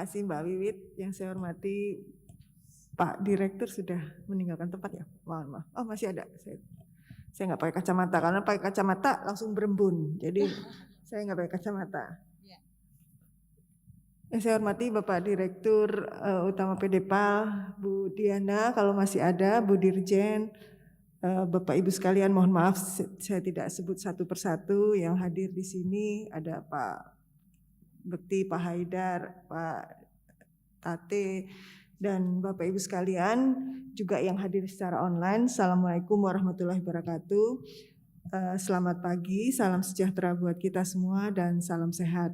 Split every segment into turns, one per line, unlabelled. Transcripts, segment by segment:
kasih Mbak Wiwit. Yang saya hormati Pak Direktur sudah meninggalkan tempat ya. Mohon maaf. Oh masih ada. Saya nggak pakai kacamata karena pakai kacamata langsung berembun. Jadi saya nggak pakai kacamata. Yang saya hormati Bapak Direktur Utama PDPAL, Bu Diana, kalau masih ada, Bu Dirjen, Bapak Ibu sekalian, mohon maaf saya tidak sebut satu persatu yang hadir di sini. Ada Pak Bekti, Pak Haidar, Pak Tate, dan Bapak Ibu sekalian juga yang hadir secara online. Assalamualaikum warahmatullahi wabarakatuh. Selamat pagi, salam sejahtera buat kita semua dan salam sehat.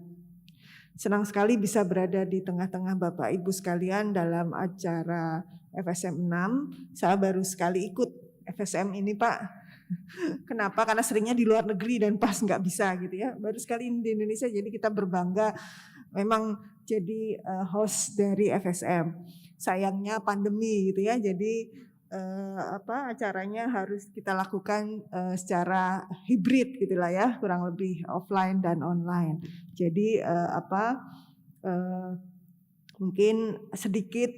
Senang sekali bisa berada di tengah-tengah Bapak Ibu sekalian dalam acara FSM 6. Saya baru sekali ikut FSM ini Pak. Kenapa? Karena seringnya di luar negeri dan pas nggak bisa gitu ya. Baru sekali ini di Indonesia, jadi kita berbangga memang jadi host dari FSM. Sayangnya pandemi gitu ya, jadi acaranya harus kita lakukan secara hibrid gitulah ya, kurang lebih offline dan online. Jadi mungkin sedikit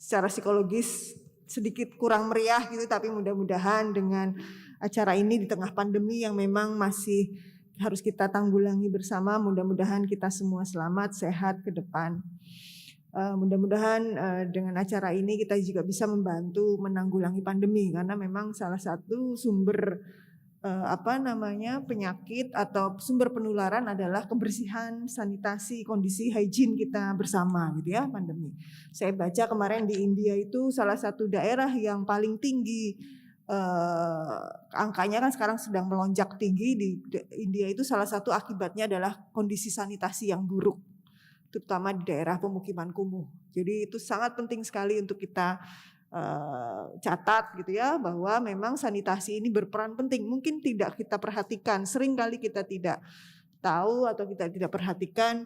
secara psikologis sedikit kurang meriah gitu, tapi mudah-mudahan dengan acara ini di tengah pandemi yang memang masih harus kita tanggulangi bersama, mudah-mudahan kita semua selamat, sehat ke depan. Mudah-mudahan dengan acara ini kita juga bisa membantu menanggulangi pandemi, karena memang salah satu sumber penyakit atau sumber penularan adalah kebersihan, sanitasi, kondisi hygiene kita bersama gitu ya, pandemi. Saya baca kemarin di India itu salah satu daerah yang paling tinggi angkanya kan sekarang sedang melonjak tinggi di India itu, salah satu akibatnya adalah kondisi sanitasi yang buruk, terutama di daerah pemukiman kumuh. Jadi itu sangat penting sekali untuk kita catat gitu ya, bahwa memang sanitasi ini berperan penting. Mungkin tidak kita perhatikan, sering kali kita tidak tahu atau kita tidak perhatikan,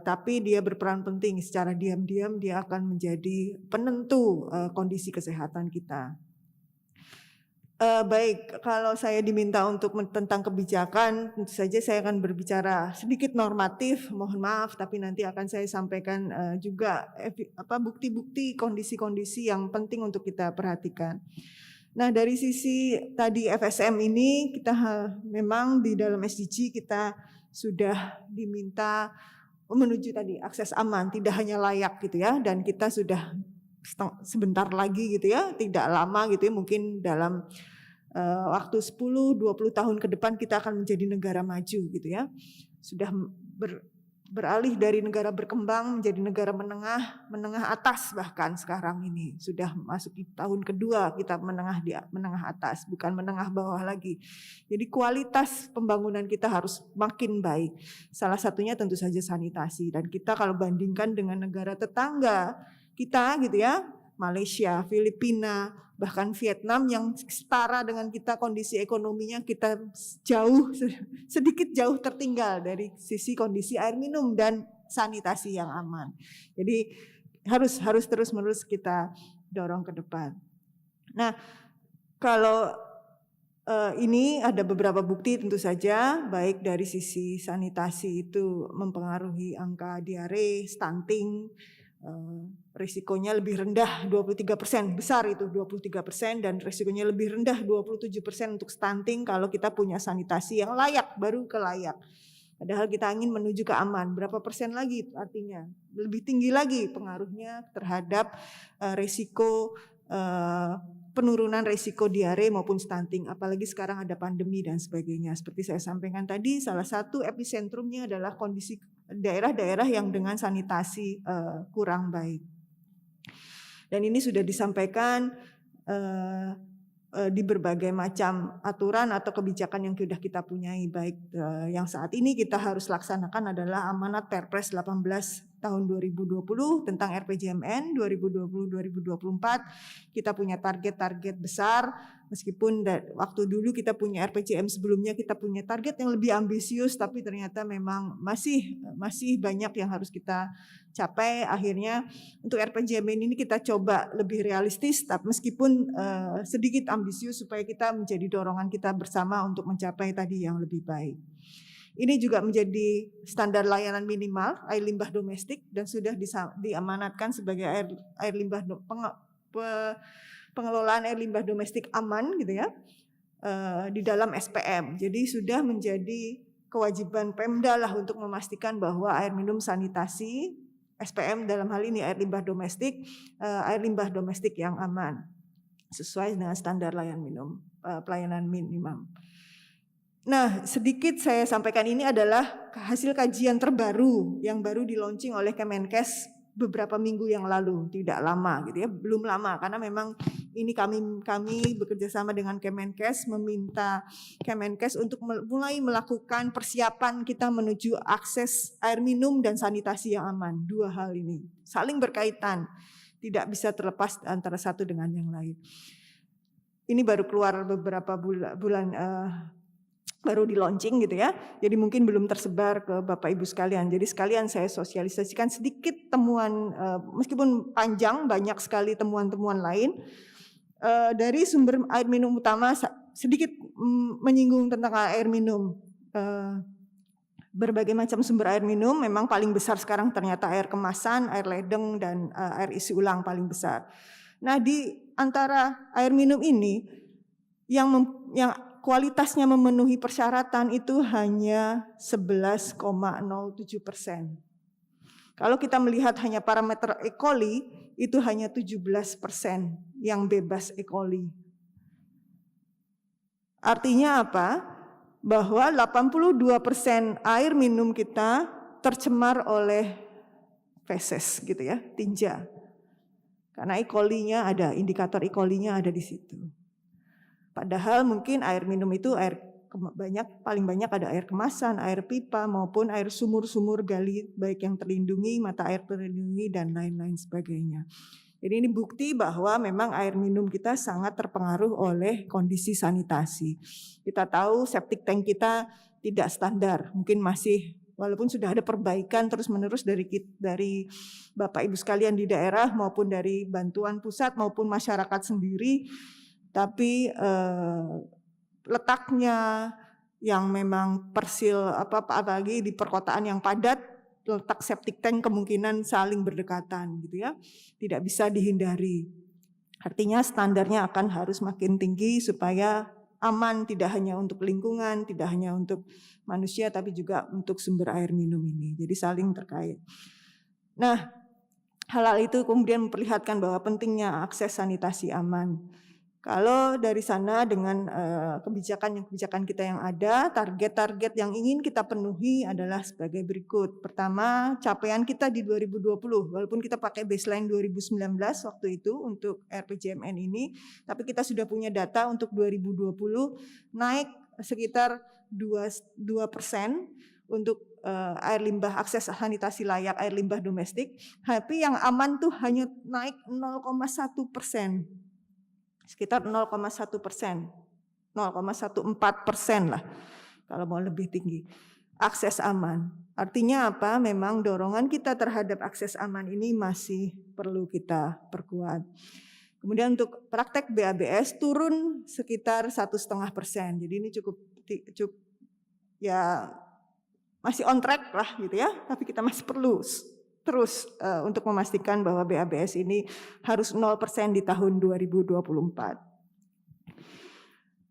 tapi dia berperan penting. Secara diam-diam dia akan menjadi penentu kondisi kesehatan kita. Baik, kalau saya diminta untuk tentang kebijakan, tentu saja saya akan berbicara sedikit normatif, mohon maaf, tapi nanti akan saya sampaikan juga bukti-bukti kondisi-kondisi yang penting untuk kita perhatikan. Nah, dari sisi tadi FSM ini, kita memang di dalam SDG kita sudah diminta menuju tadi akses aman, tidak hanya layak gitu ya, dan kita sudah sebentar lagi gitu ya, tidak lama gitu ya, mungkin dalam waktu 10-20 tahun ke depan kita akan menjadi negara maju gitu ya. Sudah beralih dari negara berkembang menjadi negara menengah atas, bahkan sekarang ini sudah masuk di tahun kedua kita menengah atas, bukan menengah bawah lagi. Jadi kualitas pembangunan kita harus makin baik. Salah satunya tentu saja sanitasi, dan kita kalau bandingkan dengan negara tetangga kita gitu ya, Malaysia, Filipina, bahkan Vietnam yang setara dengan kita, kondisi ekonominya kita sedikit jauh tertinggal dari sisi kondisi air minum dan sanitasi yang aman. Jadi harus terus-menerus kita dorong ke depan. Nah, kalau ini ada beberapa bukti tentu saja, baik dari sisi sanitasi itu mempengaruhi angka diare, stunting, risikonya lebih rendah 23%, besar itu 23%, dan risikonya lebih rendah 27% untuk stunting kalau kita punya sanitasi yang layak, baru ke layak. Padahal kita ingin menuju ke aman, berapa persen lagi artinya? Lebih tinggi lagi pengaruhnya terhadap risiko penurunan risiko diare maupun stunting, apalagi sekarang ada pandemi dan sebagainya. Seperti saya sampaikan tadi, salah satu episentrumnya adalah kondisi daerah-daerah yang dengan sanitasi kurang baik. Dan ini sudah disampaikan di berbagai macam aturan atau kebijakan yang sudah kita punyai, baik yang saat ini kita harus laksanakan adalah amanat Perpres 18 tahun 2020 tentang RPJMN 2020-2024. Kita punya target-target besar, meskipun waktu dulu kita punya RPJM sebelumnya kita punya target yang lebih ambisius, tapi ternyata memang masih banyak yang harus kita capai. Akhirnya untuk RPJMN ini kita coba lebih realistis, tapi meskipun sedikit ambisius supaya kita menjadi dorongan kita bersama untuk mencapai tadi yang lebih baik. Ini juga menjadi standar layanan minimal air limbah domestik dan sudah diamanatkan sebagai air limbah pengelolaan air limbah domestik aman gitu ya di dalam SPM. Jadi sudah menjadi kewajiban Pemda lah untuk memastikan bahwa air minum sanitasi SPM dalam hal ini air limbah domestik yang aman sesuai dengan standar pelayanan minimum. Nah, sedikit saya sampaikan ini adalah hasil kajian terbaru yang baru di-launching oleh Kemenkes beberapa minggu yang lalu, tidak lama gitu ya, belum lama karena memang ini kami bekerja sama dengan Kemenkes meminta Kemenkes untuk mulai melakukan persiapan kita menuju akses air minum dan sanitasi yang aman. Dua hal ini saling berkaitan, tidak bisa terlepas antara satu dengan yang lain. Ini baru keluar beberapa bulan baru di launching gitu ya. Jadi mungkin belum tersebar ke Bapak Ibu sekalian. Jadi sekalian saya sosialisasikan sedikit temuan meskipun panjang banyak sekali temuan-temuan lain. Dari sumber air minum utama sedikit menyinggung tentang air minum. Berbagai macam sumber air minum memang paling besar sekarang ternyata air kemasan, air ledeng dan air isi ulang paling besar. Nah, di antara air minum ini yang kualitasnya memenuhi persyaratan itu hanya 11,07%. Kalau kita melihat hanya parameter E. coli, itu hanya 17% yang bebas E. coli. Artinya apa? Bahwa 82% air minum kita tercemar oleh feses gitu ya, tinja. Karena E. coli-nya ada, indikator E. coli-nya ada di situ. Padahal mungkin air minum itu paling banyak ada air kemasan, air pipa maupun air sumur-sumur gali baik yang terlindungi, mata air terlindungi dan lain-lain sebagainya. Jadi ini bukti bahwa memang air minum kita sangat terpengaruh oleh kondisi sanitasi. Kita tahu septic tank kita tidak standar, mungkin masih walaupun sudah ada perbaikan terus-menerus dari Bapak Ibu sekalian di daerah maupun dari bantuan pusat maupun masyarakat sendiri. Tapi letaknya yang memang apalagi di perkotaan yang padat, letak septic tank kemungkinan saling berdekatan gitu ya, tidak bisa dihindari. Artinya standarnya akan harus makin tinggi supaya aman tidak hanya untuk lingkungan, tidak hanya untuk manusia, tapi juga untuk sumber air minum ini. Jadi saling terkait. Nah, hal-hal itu kemudian memperlihatkan bahwa pentingnya akses sanitasi aman. Kalau dari sana dengan kebijakan kita yang ada, target-target yang ingin kita penuhi adalah sebagai berikut. Pertama, capaian kita di 2020, walaupun kita pakai baseline 2019 waktu itu untuk RPJMN ini, tapi kita sudah punya data untuk 2020 naik sekitar 2% untuk air limbah akses sanitasi layak air limbah domestik, tapi yang aman tuh hanya naik 0,1%. Sekitar 0,1%, 0,14% lah kalau mau lebih tinggi. Akses aman. Artinya apa? Memang dorongan kita terhadap akses aman ini masih perlu kita perkuat. Kemudian untuk praktek BABS turun sekitar 1,5%. Jadi ini cukup ya masih on track lah gitu ya. Tapi kita masih perlu terus untuk memastikan bahwa BABS ini harus 0% di tahun 2024.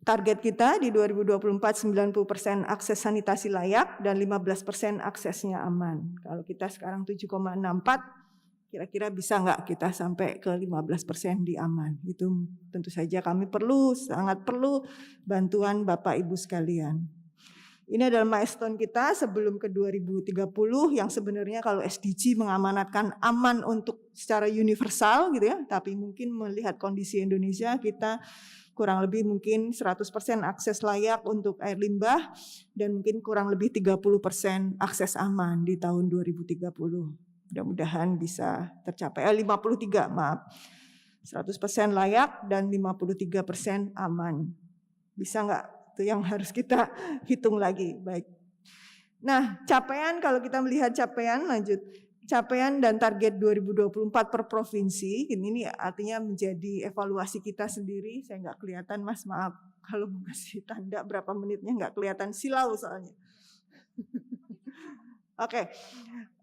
Target kita di 2024 90% akses sanitasi layak dan 15% aksesnya aman. Kalau kita sekarang 7,64, kira-kira bisa nggak kita sampai ke 15% di aman? Itu tentu saja kami sangat perlu bantuan Bapak Ibu sekalian. Ini adalah milestone kita sebelum ke 2030 yang sebenarnya kalau SDG mengamanatkan aman untuk secara universal gitu ya, tapi mungkin melihat kondisi Indonesia kita kurang lebih mungkin 100% akses layak untuk air limbah dan mungkin kurang lebih 30% akses aman di tahun 2030. Mudah-mudahan bisa tercapai. 53 maaf. 100% layak dan 53% aman. Bisa nggak? Itu yang harus kita hitung lagi. Baik. Nah, capaian kalau kita melihat capaian dan target 2024 per provinsi, ini artinya menjadi evaluasi kita sendiri. Saya nggak kelihatan Mas, maaf kalau mau kasih tanda berapa menitnya nggak kelihatan, silau soalnya. Oke,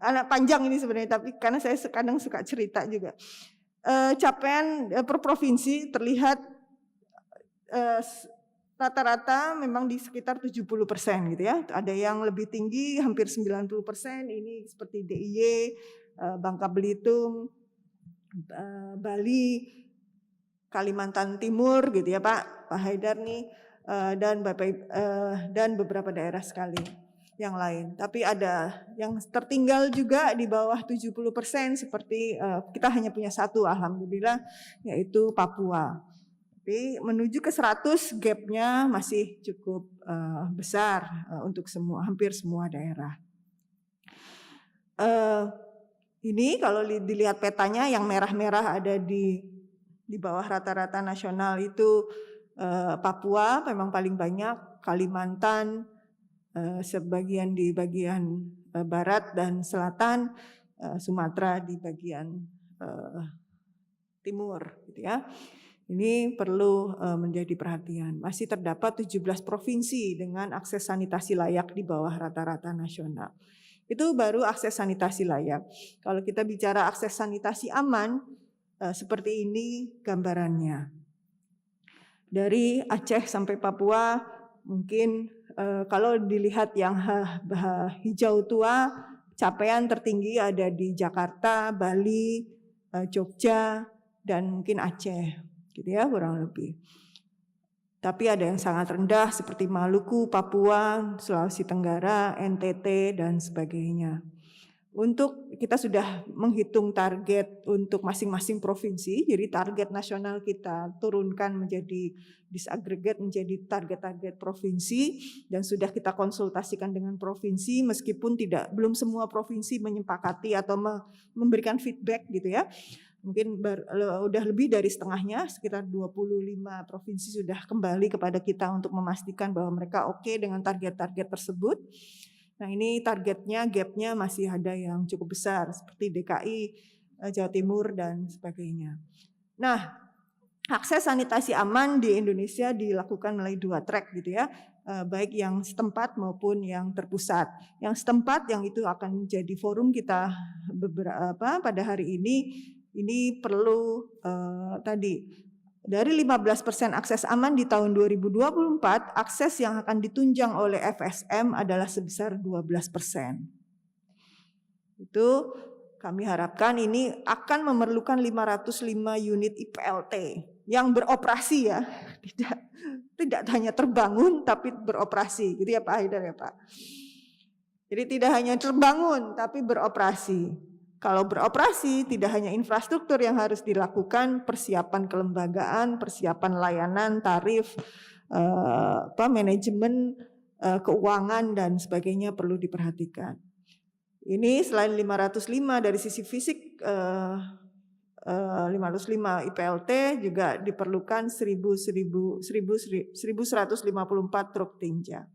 anak panjang ini sebenarnya, tapi karena saya kadang suka cerita juga. Capaian per provinsi terlihat rata-rata memang di sekitar 70% gitu ya. Ada yang lebih tinggi hampir 90%, ini seperti DIY, Bangka Belitung, Bali, Kalimantan Timur gitu ya Pak Haidar nih, dan beberapa daerah sekali yang lain. Tapi ada yang tertinggal juga di bawah 70% seperti kita hanya punya satu alhamdulillah, yaitu Papua. Tapi menuju ke 100 gapnya masih cukup besar untuk hampir semua daerah. Ini kalau dilihat petanya yang merah-merah ada di bawah rata-rata nasional itu Papua memang paling banyak, Kalimantan, sebagian di bagian barat dan selatan, Sumatera di bagian timur gitu ya. Ini perlu menjadi perhatian. Masih terdapat 17 provinsi dengan akses sanitasi layak di bawah rata-rata nasional. Itu baru akses sanitasi layak. Kalau kita bicara akses sanitasi aman, seperti ini gambarannya. Dari Aceh sampai Papua, mungkin kalau dilihat yang hijau tua, capaian tertinggi ada di Jakarta, Bali, Jogja, dan mungkin Aceh. Gitu ya, kurang lebih. Tapi ada yang sangat rendah seperti Maluku, Papua, Sulawesi Tenggara, NTT, dan sebagainya. Untuk kita sudah menghitung target untuk masing-masing provinsi, jadi target nasional kita turunkan menjadi disaggregate menjadi target-target provinsi dan sudah kita konsultasikan dengan provinsi meskipun belum semua provinsi menyepakati atau memberikan feedback gitu ya. Mungkin udah lebih dari setengahnya, sekitar 25 provinsi sudah kembali kepada kita untuk memastikan bahwa mereka oke dengan target-target tersebut. Nah ini targetnya, gapnya masih ada yang cukup besar seperti DKI, Jawa Timur dan sebagainya. Nah akses sanitasi aman di Indonesia dilakukan melalui 2 track gitu ya, baik yang setempat maupun yang terpusat. Yang setempat yang itu akan menjadi forum kita pada hari ini perlu tadi dari 15% akses aman di tahun 2024, akses yang akan ditunjang oleh FSM adalah sebesar 12%. Itu kami harapkan ini akan memerlukan 505 unit IPLT yang beroperasi ya, tidak hanya terbangun tapi beroperasi, gitu ya Pak Haidar ya Pak. Jadi tidak hanya terbangun tapi beroperasi. Kalau beroperasi tidak hanya infrastruktur yang harus dilakukan, persiapan kelembagaan, persiapan layanan, tarif, manajemen, keuangan dan sebagainya perlu diperhatikan. Ini selain 505 dari sisi fisik, 505 IPLT juga diperlukan 1154 truk tinja.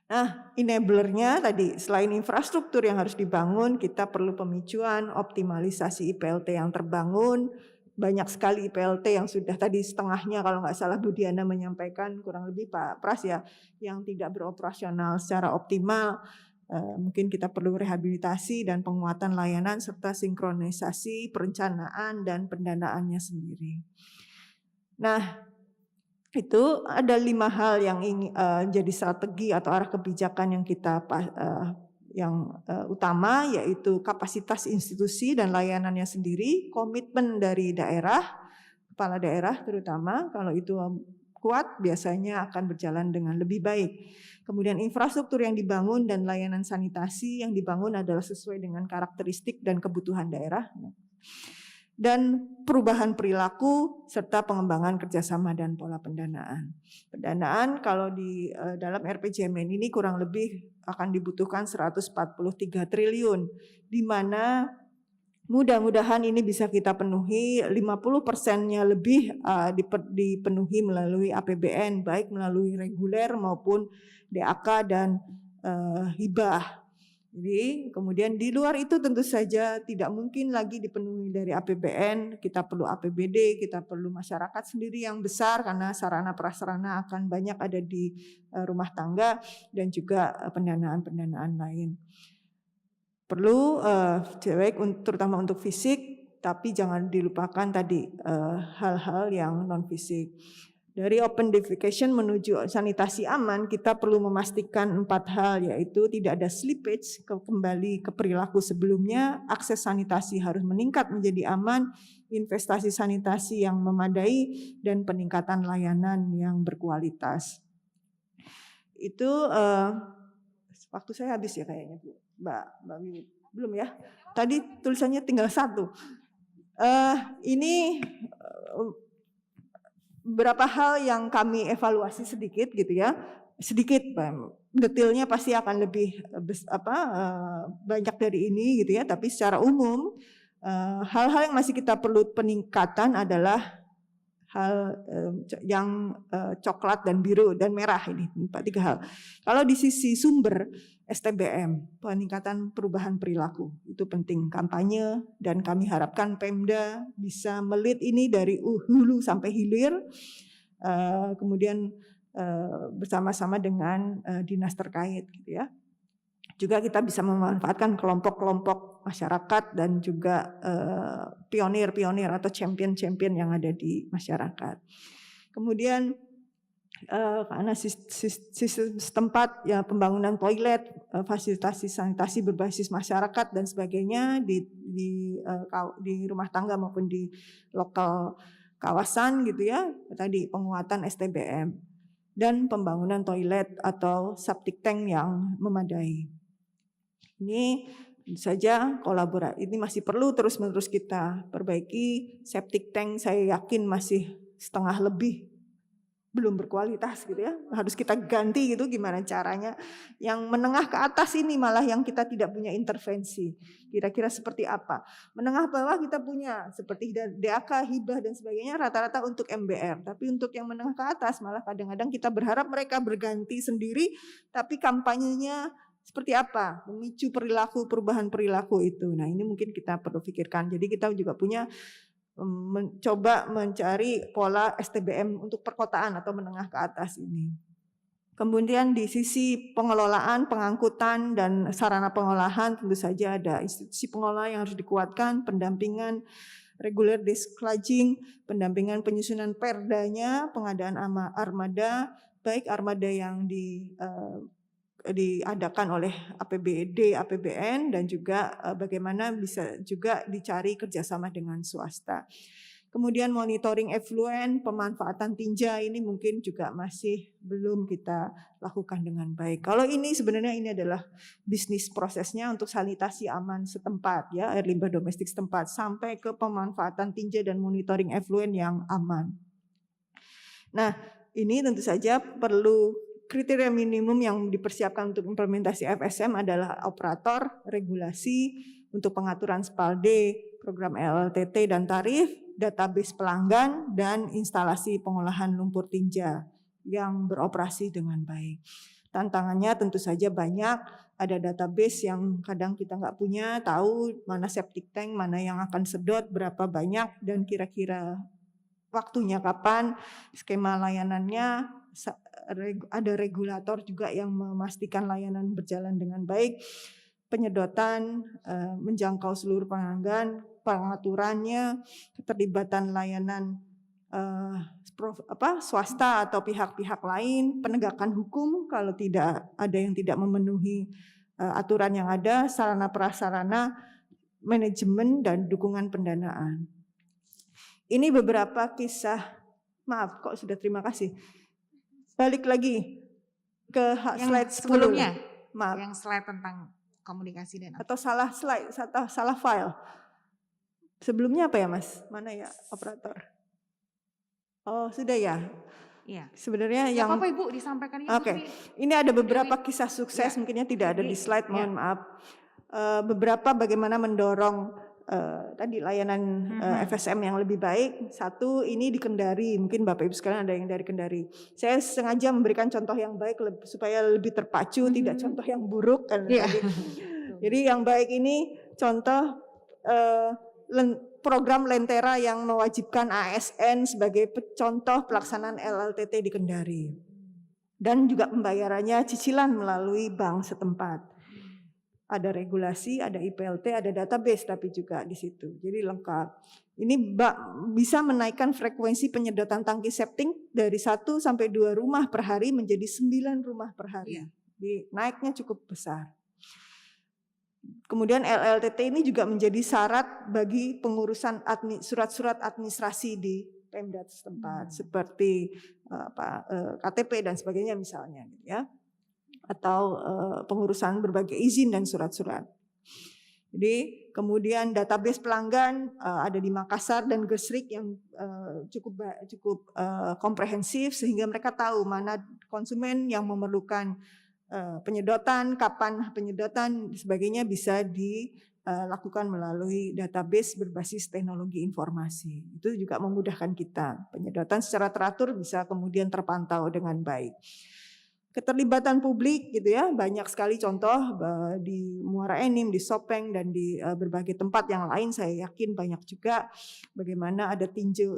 Nah, enablernya tadi selain infrastruktur yang harus dibangun, kita perlu pemicuan, optimalisasi IPLT yang terbangun. Banyak sekali IPLT yang sudah tadi setengahnya kalau nggak salah Bu Diana menyampaikan, kurang lebih Pak Pras ya, yang tidak beroperasional secara optimal. Mungkin kita perlu rehabilitasi dan penguatan layanan serta sinkronisasi perencanaan dan pendanaannya sendiri. Nah, itu ada 5 hal yang ingin jadi strategi atau arah kebijakan yang kita utama, yaitu kapasitas institusi dan layanannya sendiri, komitmen dari daerah, kepala daerah terutama, kalau itu kuat biasanya akan berjalan dengan lebih baik. Kemudian infrastruktur yang dibangun dan layanan sanitasi yang dibangun adalah sesuai dengan karakteristik dan kebutuhan daerah. Dan perubahan perilaku serta pengembangan kerjasama dan pola pendanaan. Pendanaan kalau di dalam RPJMN ini kurang lebih akan dibutuhkan 143 triliun, di mana mudah-mudahan ini bisa kita penuhi 50%-nya lebih dipenuhi melalui APBN, baik melalui reguler maupun DAK dan hibah. Jadi kemudian di luar itu tentu saja tidak mungkin lagi dipenuhi dari APBN, kita perlu APBD, kita perlu masyarakat sendiri yang besar karena sarana prasarana akan banyak ada di rumah tangga dan juga pendanaan-pendanaan lain. Perlu terutama untuk fisik, tapi jangan dilupakan tadi hal-hal yang non fisik. Dari open defecation menuju sanitasi aman, kita perlu memastikan 4 hal, yaitu tidak ada slippage kembali ke perilaku sebelumnya, akses sanitasi harus meningkat menjadi aman, investasi sanitasi yang memadai, dan peningkatan layanan yang berkualitas. Itu waktu saya habis ya kayaknya Bu, Mbak Wiwit. Belum ya? Tadi tulisannya tinggal 1. Ini beberapa hal yang kami evaluasi sedikit gitu ya, sedikit, detailnya pasti akan lebih banyak dari ini gitu ya, tapi secara umum hal-hal yang masih kita perlu peningkatan adalah hal yang coklat dan biru dan merah ini, 3 hal. Kalau di sisi sumber STBM, peningkatan perubahan perilaku, itu penting, kampanye, dan kami harapkan Pemda bisa melit ini dari hulu sampai hilir, kemudian bersama-sama dengan dinas terkait gitu ya. Juga kita bisa memanfaatkan kelompok-kelompok masyarakat dan juga pionir-pionir atau champion-champion yang ada di masyarakat. Kemudian karena sistem setempat ya, pembangunan toilet, fasilitasi sanitasi berbasis masyarakat dan sebagainya di rumah tangga maupun di lokal kawasan gitu ya, tadi penguatan STBM dan pembangunan toilet atau septic tank yang memadai. Ini saja kolaborasi, ini masih perlu terus-menerus kita perbaiki. Septic tank saya yakin masih setengah lebih belum berkualitas gitu ya, harus kita ganti gitu, gimana caranya. Yang menengah ke atas ini malah yang kita tidak punya intervensi, kira-kira seperti apa. Menengah bawah kita punya seperti DAK, hibah dan sebagainya, rata-rata untuk MBR, tapi untuk yang menengah ke atas malah kadang-kadang kita berharap mereka berganti sendiri, tapi kampanyenya seperti apa, memicu perilaku, perubahan perilaku itu. Nah ini mungkin kita perlu pikirkan, jadi kita juga punya mencoba mencari pola STBM untuk perkotaan atau menengah ke atas ini. Kemudian di sisi pengelolaan, pengangkutan, dan sarana pengolahan tentu saja ada institusi pengelola yang harus dikuatkan, pendampingan regular discludging, pendampingan penyusunan perdanya, pengadaan armada, baik armada yang diadakan oleh APBD, APBN, dan juga bagaimana bisa juga dicari kerjasama dengan swasta. Kemudian monitoring effluent, pemanfaatan tinja ini mungkin juga masih belum kita lakukan dengan baik. Kalau ini sebenarnya ini adalah bisnis prosesnya untuk sanitasi aman setempat ya, air limbah domestik setempat sampai ke pemanfaatan tinja dan monitoring effluent yang aman. Nah, ini tentu saja perlu kriteria minimum yang dipersiapkan untuk implementasi FSM adalah operator, regulasi untuk pengaturan SPALD, program LLTT dan tarif, database pelanggan, dan instalasi pengolahan lumpur tinja yang beroperasi dengan baik. Tantangannya tentu saja banyak, ada database yang kadang kita nggak punya, tahu mana septic tank, mana yang akan sedot, berapa banyak, dan kira-kira waktunya kapan, skema layanannya, ada regulator juga yang memastikan layanan berjalan dengan baik, penyedotan, menjangkau seluruh pelanggan, pengaturannya, keterlibatan layanan swasta atau pihak-pihak lain, penegakan hukum kalau tidak ada yang tidak memenuhi aturan yang ada, sarana prasarana, manajemen dan dukungan pendanaan. Ini beberapa kisah, maaf kok sudah terima kasih. Balik lagi ke slide
sebelumnya,
maaf.
Yang slide tentang komunikasi dan
atau salah slide, atau salah file. Sebelumnya apa ya Mas? Mana ya operator? Oh sudah ya.
Iya.
Sebenarnya yang
apa Ibu disampaikan Ibu.
Oke. Ini ada beberapa kisah sukses, mungkinnya tidak ada di slide, mohon maaf. Beberapa bagaimana mendorong tadi layanan FSM yang lebih baik. Satu, ini di Kendari, mungkin Bapak Ibu sekalian ada yang dari Kendari. Saya sengaja memberikan contoh yang baik supaya lebih terpacu, tidak contoh yang buruk kan tadi. Jadi yang baik ini contoh program Lentera yang mewajibkan ASN sebagai contoh pelaksanaan LLTT di Kendari. Dan juga pembayarannya cicilan melalui bank setempat. Ada regulasi, ada IPLT, ada database tapi juga di situ. Jadi lengkap. Ini bisa menaikkan frekuensi penyedotan tangki septic dari 1 sampai 2 rumah per hari menjadi 9 rumah per hari. Jadi naiknya cukup besar. Kemudian LLTT ini juga menjadi syarat bagi pengurusan surat-surat administrasi di Pemda setempat seperti KTP dan sebagainya misalnya, gitu ya, atau pengurusan berbagai izin dan surat-surat. Jadi kemudian database pelanggan ada di Makassar dan Gresik yang cukup komprehensif sehingga mereka tahu mana konsumen yang memerlukan penyedotan, kapan penyedotan, sebagainya bisa dilakukan melalui database berbasis teknologi informasi. Itu juga memudahkan kita. Penyedotan secara teratur bisa kemudian terpantau dengan baik. Keterlibatan publik gitu ya, banyak sekali contoh di Muara Enim, di Sopeng dan di berbagai tempat yang lain saya yakin banyak juga bagaimana ada tinja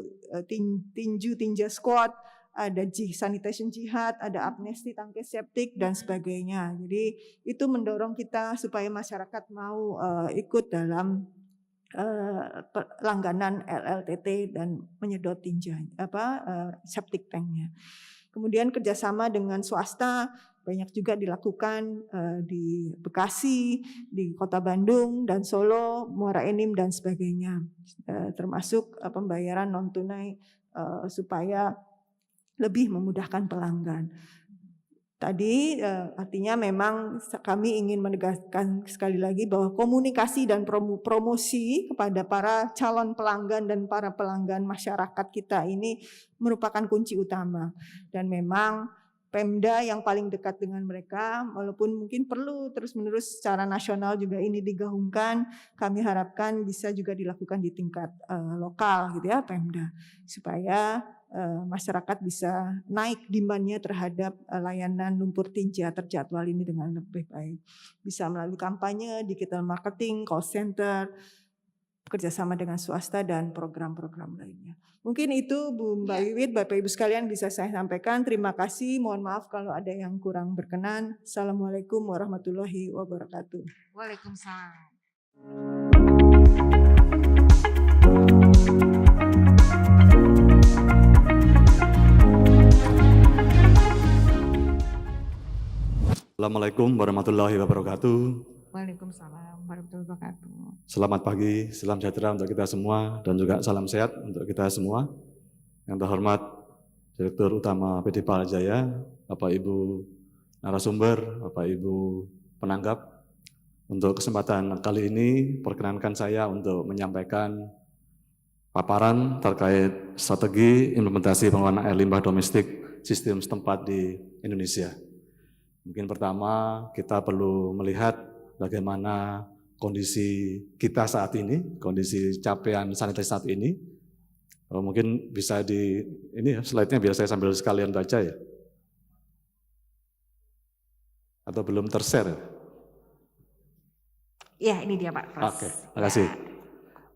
squad, ada sanitation jihad, ada amnesti tangki septic dan sebagainya. Jadi itu mendorong kita supaya masyarakat mau ikut dalam langganan LLTT dan menyedot tinja septic tanknya. Kemudian kerjasama dengan swasta banyak juga dilakukan di Bekasi, di Kota Bandung dan Solo, Muara Enim dan sebagainya, termasuk pembayaran non tunai supaya lebih memudahkan pelanggan. Tadi artinya memang kami ingin menegaskan sekali lagi bahwa komunikasi dan promosi kepada para calon pelanggan dan para pelanggan masyarakat kita ini merupakan kunci utama. Dan memang Pemda yang paling dekat dengan mereka, walaupun mungkin perlu terus-menerus secara nasional juga ini digaungkan, kami harapkan bisa juga dilakukan di tingkat lokal gitu ya Pemda, supaya masyarakat bisa naik demand-nya terhadap layanan lumpur tinja terjadwal ini dengan lebih baik. Bisa melalui kampanye, digital marketing, call center, bekerjasama dengan swasta dan program-program lainnya. Mungkin itu Bu Mbak Wiwit, Bapak Ibu sekalian bisa saya sampaikan. Terima kasih, mohon maaf kalau ada yang kurang berkenan. Assalamualaikum warahmatullahi wabarakatuh.
Waalaikumsalam.
Assalamualaikum warahmatullahi wabarakatuh.
Waalaikumsalam warahmatullahi wabarakatuh.
Selamat pagi, salam sejahtera untuk kita semua dan juga salam sehat untuk kita semua. Yang terhormat Direktur Utama PD Palal Jaya, Bapak Ibu narasumber, Bapak Ibu penanggap. Untuk kesempatan kali ini perkenankan saya untuk menyampaikan paparan terkait strategi implementasi pengelolaan air limbah domestik sistem setempat di Indonesia. Mungkin pertama kita perlu melihat bagaimana kondisi kita saat ini, kondisi capaian sanitasi saat ini. Mungkin bisa ini slide-nya biar saya sambil sekalian baca ya. Atau belum ter-share?
Ya, ini dia Pak.
Oke, terima kasih.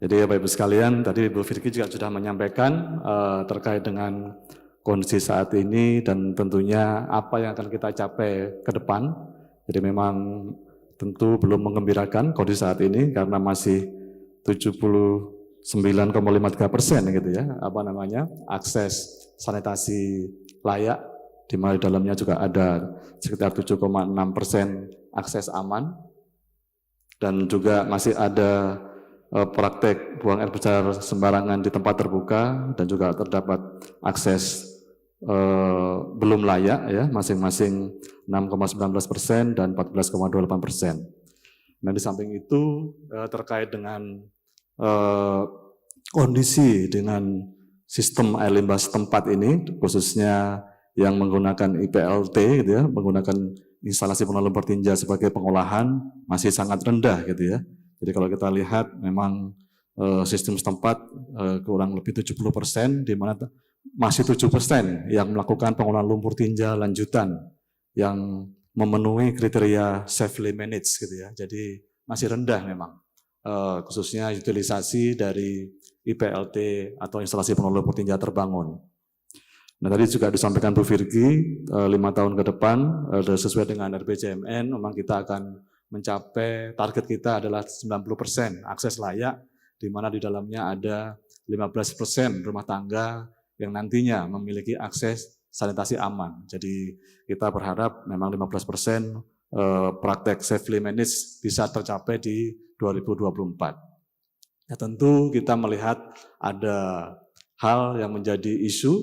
Jadi Bapak Ibu sekalian, tadi Ibu Firky juga sudah menyampaikan terkait dengan kondisi saat ini dan tentunya apa yang akan kita capai ke depan. Jadi memang tentu belum menggembirakan kondisi saat ini karena masih 79,53% gitu ya, akses sanitasi layak, di mana di dalamnya juga ada sekitar 7,6% akses aman, dan juga masih ada praktek buang air besar sembarangan di tempat terbuka dan juga terdapat akses belum layak ya, masing-masing 6,19% dan 14,28%. Nah di samping itu terkait dengan kondisi dengan sistem air limbah setempat ini, khususnya yang menggunakan IPLT gitu ya, menggunakan instalasi pengelolaan lumpur tinja sebagai pengolahan masih sangat rendah gitu ya. Jadi kalau kita lihat memang sistem setempat kurang lebih 70%, di mana masih 7% yang melakukan pengolahan lumpur tinja lanjutan yang memenuhi kriteria safely managed gitu ya. Jadi masih rendah memang, khususnya utilisasi dari IPLT atau instalasi pengelola lumpur tinja terbangun. Nah, tadi juga disampaikan Bu Virgi, 5 tahun ke depan sesuai dengan RPJMN, memang kita akan mencapai target kita adalah 90% akses layak, di mana di dalamnya ada 15% rumah tangga yang nantinya memiliki akses sanitasi aman. Jadi kita berharap memang 15% praktek safely managed bisa tercapai di 2024. Nah, tentu kita melihat ada hal yang menjadi isu,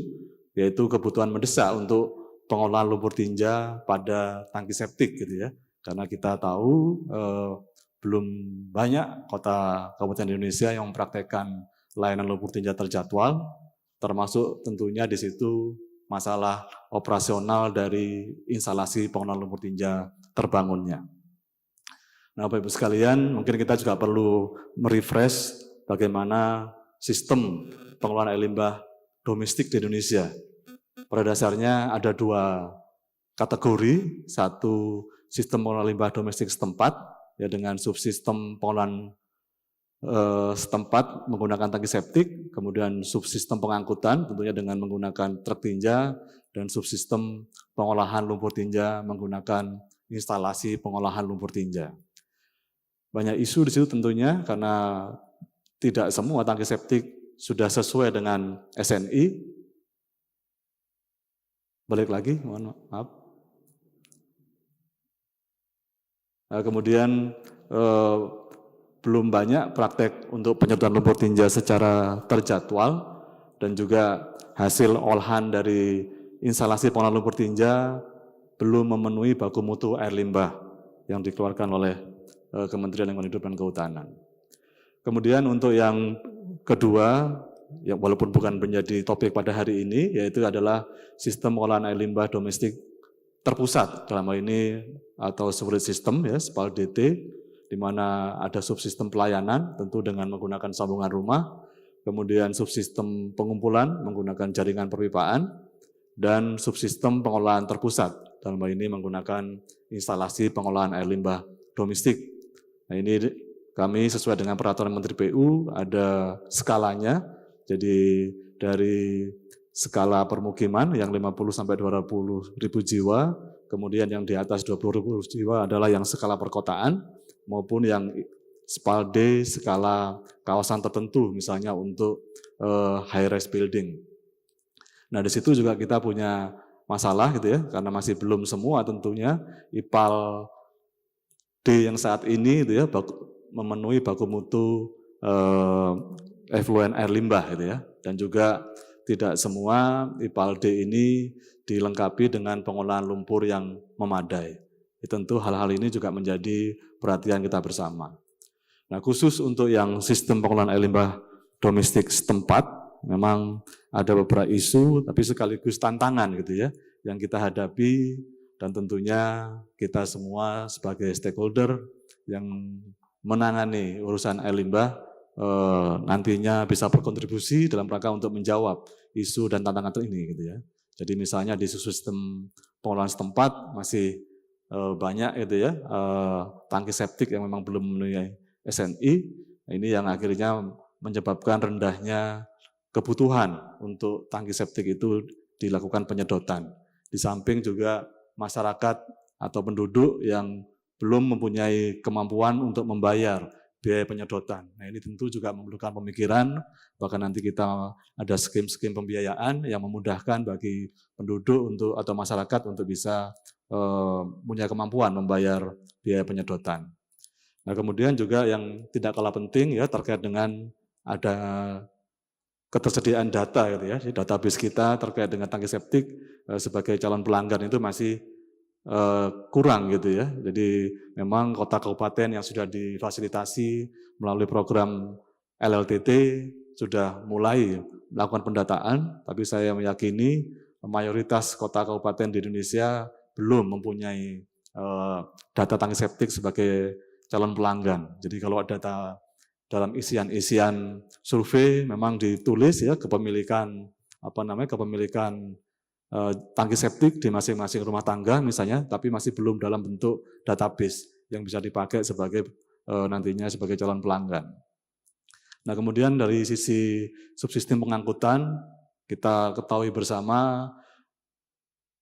yaitu kebutuhan mendesak untuk pengolahan lumpur tinja pada tangki septik gitu ya. Karena kita tahu belum banyak kota kabupaten di Indonesia yang mempraktekkan layanan lumpur tinja terjadwal, termasuk tentunya di situ masalah operasional dari instalasi pengolahan lumpur tinja terbangunnya. Nah, Bapak Ibu sekalian, mungkin kita juga perlu merefresh bagaimana sistem pengelolaan air limbah domestik di Indonesia. Pada dasarnya ada 2 kategori, satu sistem pengelolaan limbah domestik setempat, ya dengan subsistem pengelolaan setempat menggunakan tangki septik, kemudian subsistem pengangkutan tentunya dengan menggunakan truk tinja, dan subsistem pengolahan lumpur tinja menggunakan instalasi pengolahan lumpur tinja. Banyak isu di situ tentunya karena tidak semua tangki septik sudah sesuai dengan SNI. Balik lagi, mohon maaf. Kemudian belum banyak praktek untuk penyedotan lumpur tinja secara terjadwal, dan juga hasil olahan dari instalasi pengolahan lumpur tinja belum memenuhi baku mutu air limbah yang dikeluarkan oleh Kementerian Lingkungan Hidup dan Kehutanan. Kemudian untuk yang kedua, yang walaupun bukan menjadi topik pada hari ini, yaitu adalah sistem pengolahan air limbah domestik terpusat dalam hal ini atau sewerage system ya, SPAL-DT, di mana ada subsistem pelayanan tentu dengan menggunakan sambungan rumah, kemudian subsistem pengumpulan menggunakan jaringan perpipaan, dan subsistem pengolahan terpusat dalam hal ini menggunakan instalasi pengolahan air limbah domestik. Nah, ini kami sesuai dengan peraturan Menteri PU ada skalanya, jadi dari skala permukiman yang 50 sampai 200 ribu jiwa, kemudian yang di atas 20 ribu jiwa adalah yang skala perkotaan, maupun yang SPAL-D skala kawasan tertentu, misalnya untuk high-rise building. Nah, di situ juga kita punya masalah gitu ya, karena masih belum semua tentunya IPAL D yang saat ini itu ya memenuhi baku mutu effluent air limbah gitu ya, dan juga tidak semua IPAL D ini dilengkapi dengan pengolahan lumpur yang memadai. Tentu hal-hal ini juga menjadi perhatian kita bersama. Nah, khusus untuk yang sistem pengolahan air limbah domestik setempat, memang ada beberapa isu, tapi sekaligus tantangan gitu ya, yang kita hadapi, dan tentunya kita semua sebagai stakeholder yang menangani urusan air limbah nantinya bisa berkontribusi dalam rangka untuk menjawab isu dan tantangan ini gitu ya. Jadi misalnya di sistem pengolahan setempat masih banyak itu ya tangki septik yang memang belum memenuhi SNI, ini yang akhirnya menyebabkan rendahnya kebutuhan untuk tangki septik itu dilakukan penyedotan. Di samping juga masyarakat atau penduduk yang belum mempunyai kemampuan untuk membayar biaya penyedotan. Nah, ini tentu juga memerlukan pemikiran, bahkan nanti kita ada skim-skim pembiayaan yang memudahkan bagi penduduk untuk atau masyarakat untuk bisa punya kemampuan membayar biaya penyedotan. Nah, kemudian juga yang tidak kalah penting ya terkait dengan ada ketersediaan data gitu ya. Database kita terkait dengan tangki septik sebagai calon pelanggan itu masih kurang gitu ya. Jadi memang kota kabupaten yang sudah difasilitasi melalui program LLTT sudah mulai melakukan pendataan, tapi saya meyakini mayoritas kota kabupaten di Indonesia belum mempunyai data tangki septik sebagai calon pelanggan. Jadi kalau data dalam isian survei memang ditulis ya kepemilikan kepemilikan tangki septik di masing-masing rumah tangga misalnya, tapi masih belum dalam bentuk database yang bisa dipakai sebagai nantinya sebagai calon pelanggan. Nah, kemudian dari sisi subsistem pengangkutan, kita ketahui bersama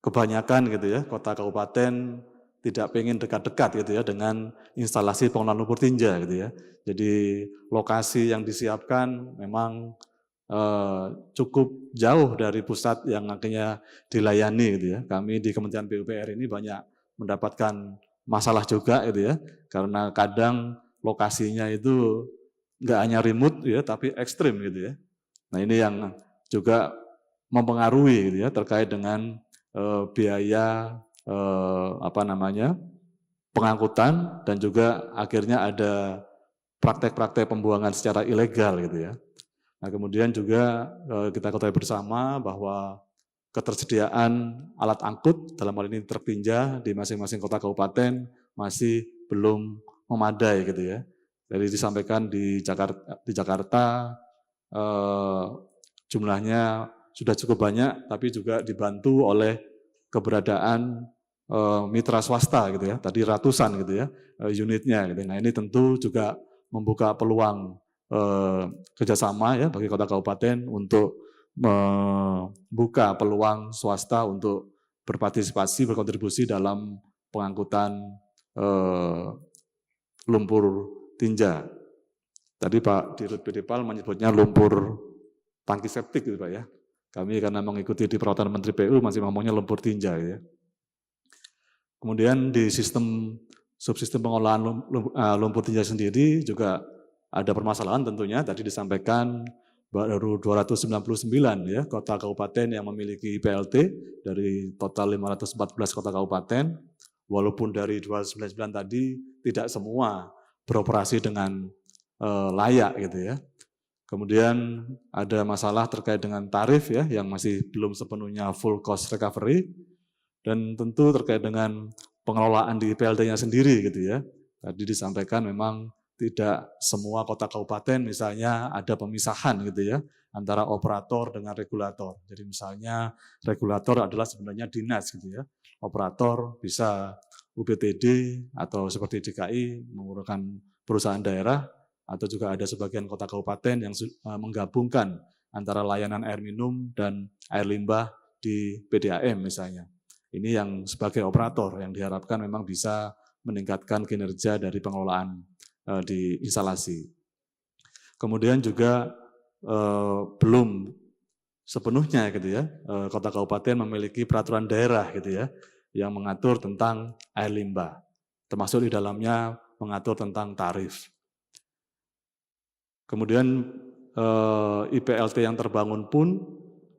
kebanyakan gitu ya, kota kabupaten tidak pengen dekat-dekat gitu ya dengan instalasi pengelolaan lumpur tinja gitu ya. Jadi lokasi yang disiapkan memang cukup jauh dari pusat yang akhirnya dilayani gitu ya. Kami di Kementerian PUPR ini banyak mendapatkan masalah juga gitu ya, karena kadang lokasinya itu nggak hanya remote ya, tapi ekstrim gitu ya. Nah, ini yang juga mempengaruhi gitu ya terkait dengan biaya pengangkutan, dan juga akhirnya ada praktek-praktek pembuangan secara ilegal gitu ya. Nah, kemudian juga kita ketahui bersama bahwa ketersediaan alat angkut dalam hal ini truk tinja di masing-masing kota kabupaten masih belum memadai gitu ya. Jadi disampaikan di Jakarta jumlahnya sudah cukup banyak, tapi juga dibantu oleh keberadaan mitra swasta gitu ya. Tadi ratusan gitu ya unitnya gitu. Nah, ini tentu juga membuka peluang kerjasama ya bagi kota kabupaten untuk membuka peluang swasta untuk berpartisipasi, berkontribusi dalam pengangkutan lumpur tinja. Tadi Pak Dirut PDPAL menyebutnya lumpur tangki septik gitu Pak ya. Kami karena mengikuti di peraturan Menteri PU masih ngomongnya lumpur tinja ya. Kemudian di subsistem pengolahan lumpur tinja sendiri juga ada permasalahan tentunya. Tadi disampaikan baru 299 ya kota kabupaten yang memiliki IPLT dari total 514 kota kabupaten. Walaupun dari 299 tadi tidak semua beroperasi dengan layak gitu ya. Kemudian ada masalah terkait dengan tarif ya yang masih belum sepenuhnya full cost recovery, dan tentu terkait dengan pengelolaan di IPLT-nya sendiri gitu ya. Tadi disampaikan memang tidak semua kota kabupaten misalnya ada pemisahan gitu ya antara operator dengan regulator. Jadi misalnya regulator adalah sebenarnya dinas gitu ya. Operator bisa UPTD atau seperti DKI menggunakan perusahaan daerah, atau juga ada sebagian kota kabupaten yang menggabungkan antara layanan air minum dan air limbah di PDAM misalnya. Ini yang sebagai operator yang diharapkan memang bisa meningkatkan kinerja dari pengelolaan di instalasi. Kemudian juga belum sepenuhnya gitu ya, kota kabupaten memiliki peraturan daerah gitu ya, yang mengatur tentang air limbah, termasuk di dalamnya mengatur tentang tarif. Kemudian IPLT yang terbangun pun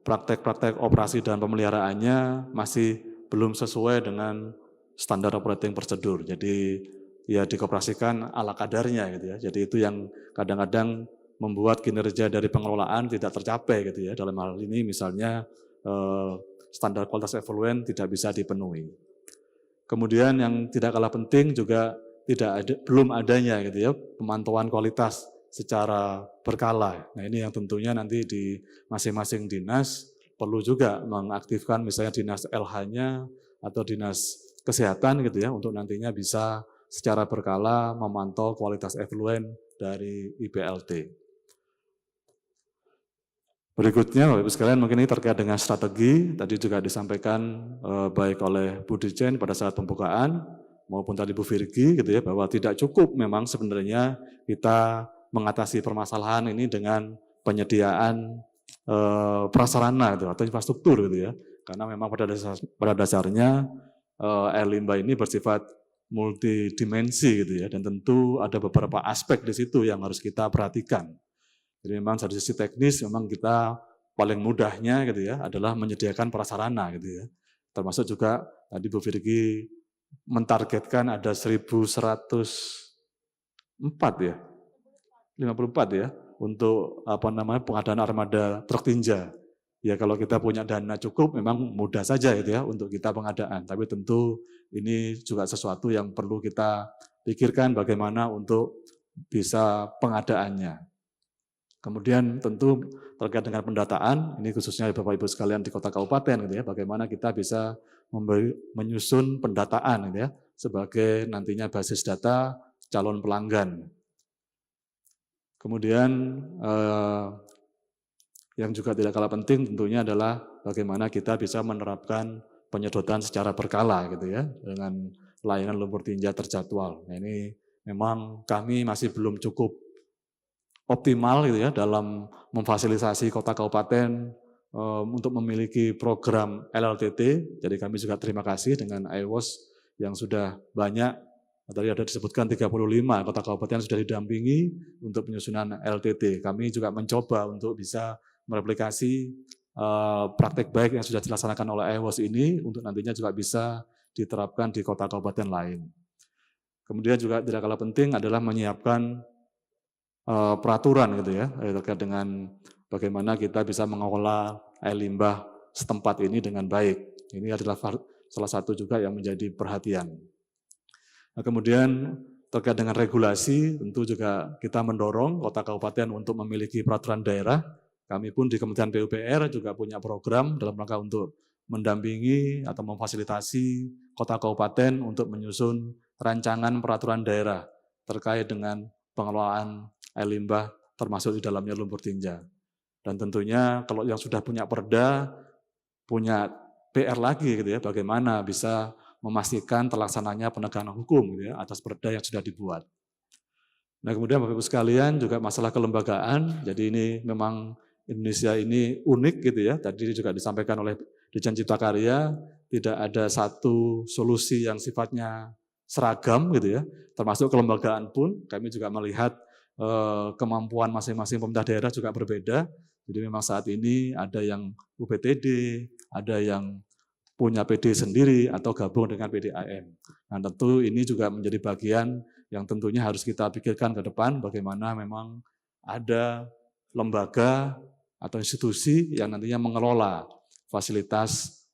praktek-praktek operasi dan pemeliharaannya masih belum sesuai dengan standar operating procedure. Jadi ya dioperasikan ala kadarnya gitu ya. Jadi itu yang kadang-kadang membuat kinerja dari pengelolaan tidak tercapai gitu ya. Dalam hal ini misalnya standar kualitas efluen tidak bisa dipenuhi. Kemudian yang tidak kalah penting juga belum adanya gitu ya pemantauan kualitas secara berkala. Nah, ini yang tentunya nanti di masing-masing dinas perlu juga mengaktifkan misalnya dinas LH-nya atau dinas kesehatan gitu ya untuk nantinya bisa secara berkala memantau kualitas efluen dari IPLT. Berikutnya Bapak Ibu sekalian mungkin ini terkait dengan strategi, tadi juga disampaikan baik oleh Bu Dirjen pada saat pembukaan maupun tadi Bu Virgi gitu ya, bahwa tidak cukup memang sebenarnya kita mengatasi permasalahan ini dengan penyediaan prasarana gitu, atau infrastruktur gitu ya, karena memang pada dasarnya air limbah ini bersifat multidimensi gitu ya, dan tentu ada beberapa aspek di situ yang harus kita perhatikan. Jadi memang dari sisi teknis memang kita paling mudahnya gitu ya adalah menyediakan prasarana gitu ya. Termasuk juga tadi Bu Virgi mentargetkan ada 1.104 ya. 54 ya untuk pengadaan armada truk tinja. Ya kalau kita punya dana cukup memang mudah saja gitu ya untuk kita pengadaan. Tapi tentu ini juga sesuatu yang perlu kita pikirkan bagaimana untuk bisa pengadaannya. Kemudian tentu terkait dengan pendataan, ini khususnya Bapak Ibu sekalian di kota kabupaten gitu ya, bagaimana kita bisa menyusun pendataan gitu ya sebagai nantinya basis data calon pelanggan. Kemudian yang juga tidak kalah penting tentunya adalah bagaimana kita bisa menerapkan penyedotan secara berkala gitu ya, dengan layanan lumpur tinja terjadwal. Nah, ini memang kami masih belum cukup optimal gitu ya dalam memfasilitasi kota kabupaten untuk memiliki program LLTT. Jadi kami juga terima kasih dengan IWOS yang sudah banyak, tadi ada disebutkan 35 kota kabupaten sudah didampingi untuk penyusunan LTT. Kami juga mencoba untuk bisa mereplikasi praktek baik yang sudah dilaksanakan oleh IWOS ini untuk nantinya juga bisa diterapkan di kota kabupaten lain. Kemudian juga tidak kalah penting adalah menyiapkan peraturan gitu ya terkait dengan bagaimana kita bisa mengelola air limbah setempat ini dengan baik. Ini adalah salah satu juga yang menjadi perhatian. Nah, kemudian terkait dengan regulasi, tentu juga kita mendorong kota kabupaten untuk memiliki peraturan daerah. Kami pun di Kementerian PUPR juga punya program dalam rangka untuk mendampingi atau memfasilitasi kota kabupaten untuk menyusun rancangan peraturan daerah terkait dengan pengelolaan air limbah termasuk di dalamnya lumpur tinja. Dan tentunya kalau yang sudah punya perda, punya PR lagi gitu ya, bagaimana bisa memastikan terlaksananya penegakan hukum gitu ya, atas perda yang sudah dibuat. Nah, kemudian Bapak Ibu sekalian juga masalah kelembagaan. Jadi ini memang Indonesia ini unik gitu ya. Tadi juga disampaikan oleh Dirjen Cipta Karya, tidak ada satu solusi yang sifatnya seragam gitu ya. Termasuk kelembagaan pun kami juga melihat kemampuan masing-masing pemerintah daerah juga berbeda. Jadi memang saat ini ada yang UPTD, ada yang punya PD sendiri atau gabung dengan PDAM. Nah, tentu ini juga menjadi bagian yang tentunya harus kita pikirkan ke depan bagaimana memang ada lembaga atau institusi yang nantinya mengelola fasilitas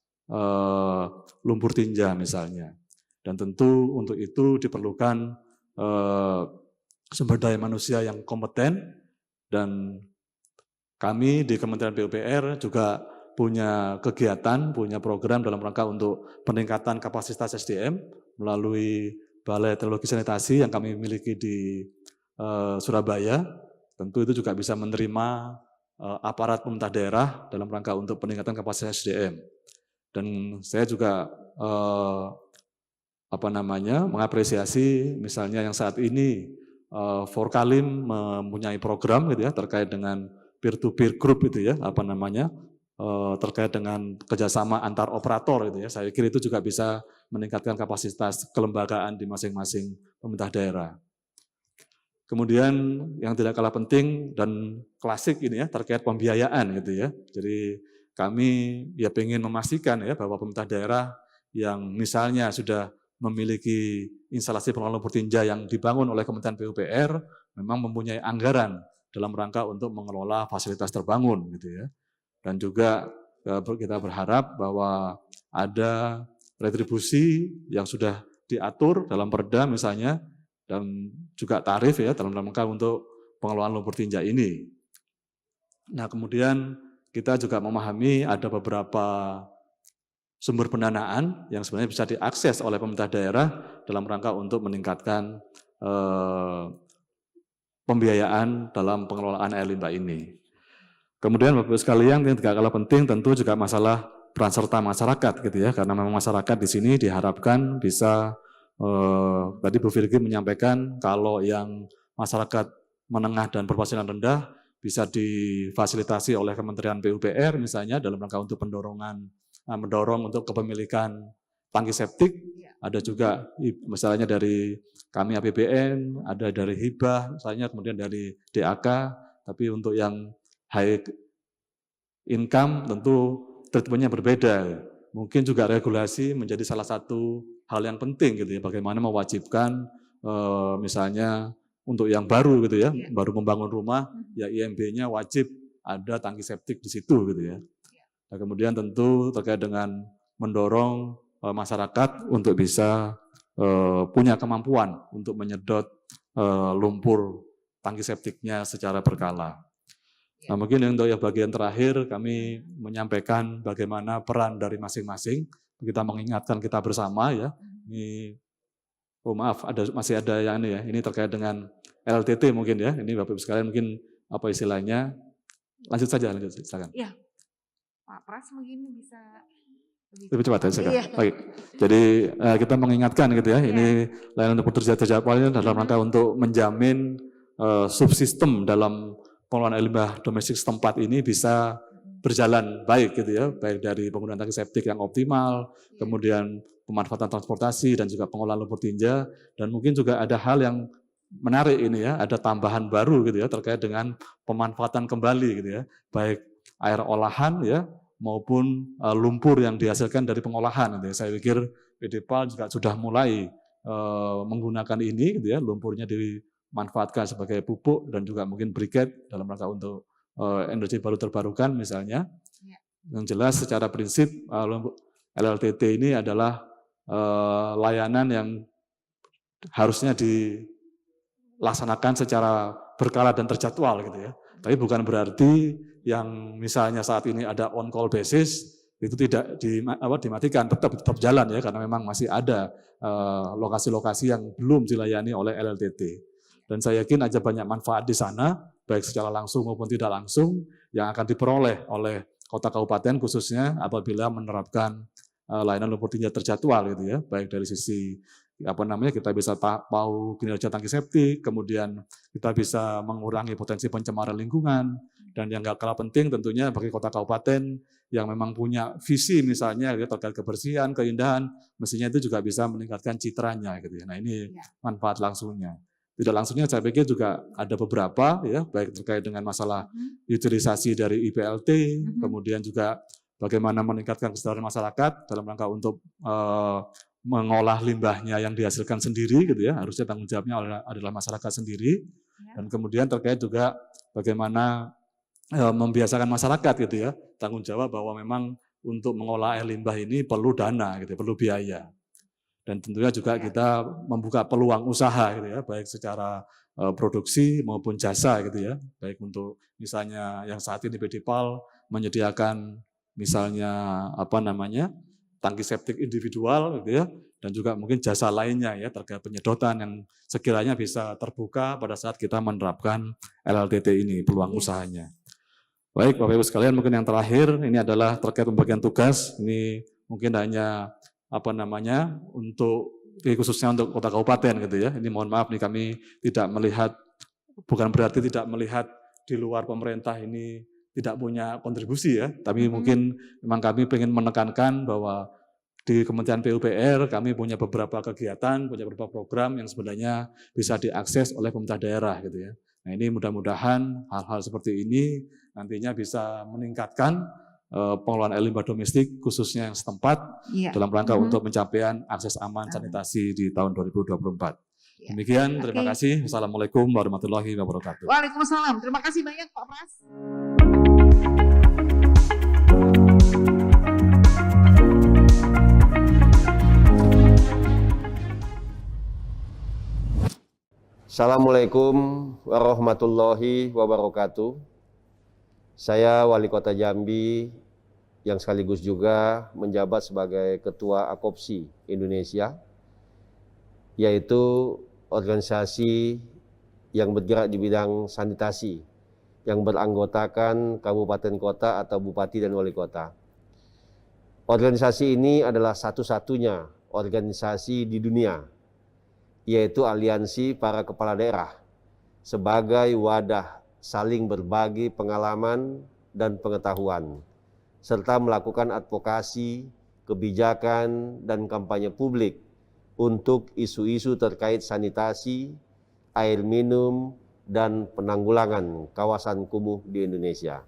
lumpur tinja misalnya. Dan tentu untuk itu diperlukan sumber daya manusia yang kompeten, dan kami di Kementerian PUPR juga punya kegiatan, punya program dalam rangka untuk peningkatan kapasitas SDM melalui Balai Teknologi Sanitasi yang kami miliki di Surabaya. Tentu itu juga bisa menerima aparat pemerintah daerah dalam rangka untuk peningkatan kapasitas SDM. Dan saya juga mengapresiasi misalnya yang saat ini Forkalim mempunyai program gitu ya terkait dengan peer-to-peer group itu ya, terkait dengan kerjasama antar operator gitu ya. Saya kira itu juga bisa meningkatkan kapasitas kelembagaan di masing-masing pemerintah daerah. Kemudian yang tidak kalah penting dan klasik ini ya terkait pembiayaan gitu ya. Jadi kami ya ingin memastikan ya bahwa pemerintah daerah yang misalnya sudah memiliki instalasi pengelolaan lumpur tinja yang dibangun oleh Kementerian PUPR memang mempunyai anggaran dalam rangka untuk mengelola fasilitas terbangun gitu ya. Dan juga kita berharap bahwa ada retribusi yang sudah diatur dalam perda misalnya, dan juga tarif ya dalam rangka untuk pengelolaan lumpur tinja ini. Nah, kemudian kita juga memahami ada beberapa sumber pendanaan yang sebenarnya bisa diakses oleh pemerintah daerah dalam rangka untuk meningkatkan pembiayaan dalam pengelolaan air limbah ini. Kemudian Bapak-Ibu sekalian yang tidak kalah penting tentu juga masalah peran serta masyarakat gitu ya, karena memang masyarakat di sini diharapkan bisa tadi Bu Virgi menyampaikan kalau yang masyarakat menengah dan berpenghasilan rendah bisa difasilitasi oleh Kementerian PUPR misalnya dalam rangka untuk mendorong untuk kepemilikan tangki septik. Ada juga misalnya dari kami APBN, ada dari hibah misalnya, kemudian dari DAK, tapi untuk yang high income tentu treatmentnya berbeda. Mungkin juga regulasi menjadi salah satu hal yang penting gitu ya, bagaimana mewajibkan misalnya untuk yang baru gitu ya, baru membangun rumah, ya IMB-nya wajib ada tangki septik di situ gitu ya. Nah, kemudian tentu terkait dengan mendorong masyarakat untuk bisa punya kemampuan untuk menyedot lumpur tangki septiknya secara berkala. Nah, mungkin untuk yang bagian terakhir kami menyampaikan bagaimana peran dari masing-masing. Kita mengingatkan kita bersama ya, ini Oh maaf, masih ada yang ini terkait dengan LTT mungkin ya. Ini Bapak Ibu sekalian mungkin apa istilahnya? Lanjut saja, silakan.
Iya, Pak Pras mungkin bisa
Lebih cepat ya, silakan.
Iya.
Baik. Jadi kita mengingatkan gitu ya, ini layanan untuk pekerja terjadwal ini dalam rangka untuk menjamin subsistem dalam pengelolaan air limbah domestik setempat ini bisa berjalan baik gitu ya, baik dari penggunaan tangki septik yang optimal, kemudian pemanfaatan transportasi dan juga pengolahan lumpur tinja, dan mungkin juga ada hal yang menarik ini ya, ada tambahan baru gitu ya terkait dengan pemanfaatan kembali gitu ya, baik air olahan ya maupun lumpur yang dihasilkan dari pengolahan gitu ya. Saya pikir PDPAL juga sudah mulai menggunakan ini gitu ya, lumpurnya dimanfaatkan sebagai pupuk dan juga mungkin briket dalam rangka untuk energi baru terbarukan misalnya. Yang jelas secara prinsip LLTT ini adalah layanan yang harusnya dilaksanakan secara berkala dan terjadwal gitu ya. Tapi bukan berarti yang misalnya saat ini ada on call basis itu tidak dimatikan, tetap jalan ya, karena memang masih ada lokasi-lokasi yang belum dilayani oleh LLTT. Dan saya yakin ada banyak manfaat di sana, baik secara langsung maupun tidak langsung, yang akan diperoleh oleh kota kabupaten khususnya apabila menerapkan layanan lumpur tinja terjadwal gitu ya, baik dari sisi kita bisa tahu kinerja tangki septik, kemudian kita bisa mengurangi potensi pencemaran lingkungan, dan yang gak kalah penting tentunya bagi kota kabupaten yang memang punya visi misalnya ya, terkait kebersihan, keindahan, mestinya itu juga bisa meningkatkan citranya gitu ya. Nah ini manfaat langsungnya. Tidak langsungnya saya pikir juga ada beberapa ya, baik terkait dengan masalah utilisasi dari IPLT, kemudian juga bagaimana meningkatkan kesadaran masyarakat dalam rangka untuk mengolah limbahnya yang dihasilkan sendiri gitu ya, harusnya tanggung jawabnya adalah masyarakat sendiri. Dan kemudian terkait juga bagaimana membiasakan masyarakat gitu ya, tanggung jawab bahwa memang untuk mengolah air limbah ini perlu dana gitu, perlu biaya. Dan tentunya juga kita membuka peluang usaha gitu ya, baik secara produksi maupun jasa gitu ya, baik untuk misalnya yang saat ini PDPAL menyediakan misalnya tangki septik individual gitu ya, dan juga mungkin jasa lainnya ya terkait penyedotan yang sekiranya bisa terbuka pada saat kita menerapkan LLTT ini, peluang usahanya. Baik Bapak Ibu sekalian, mungkin yang terakhir ini adalah terkait pembagian tugas. Ini mungkin hanya untuk khususnya untuk kota kabupaten gitu ya. Ini mohon maaf nih, kami tidak melihat, bukan berarti tidak melihat di luar pemerintah ini tidak punya kontribusi ya, tapi mungkin memang kami ingin menekankan bahwa di Kementerian PUPR kami punya beberapa kegiatan, punya beberapa program yang sebenarnya bisa diakses oleh pemerintah daerah gitu ya. Nah ini mudah-mudahan hal-hal seperti ini nantinya bisa meningkatkan pengelolaan air limbah domestik khususnya yang setempat dalam rangka untuk pencapaian akses aman sanitasi di tahun 2024. Demikian, terima kasih. Wassalamualaikum warahmatullahi wabarakatuh.
Waalaikumsalam. Terima kasih banyak Pak Pras.
Assalamualaikum warahmatullahi wabarakatuh. Saya Wali Kota Jambi yang sekaligus juga menjabat sebagai Ketua AKOPSI Indonesia, yaitu organisasi yang bergerak di bidang sanitasi yang beranggotakan kabupaten kota atau bupati dan wali kota. Organisasi ini adalah satu-satunya organisasi di dunia, yaitu aliansi para kepala daerah sebagai wadah saling berbagi pengalaman dan pengetahuan, serta melakukan advokasi, kebijakan, dan kampanye publik untuk isu-isu terkait sanitasi, air minum, dan penanggulangan kawasan kumuh di Indonesia.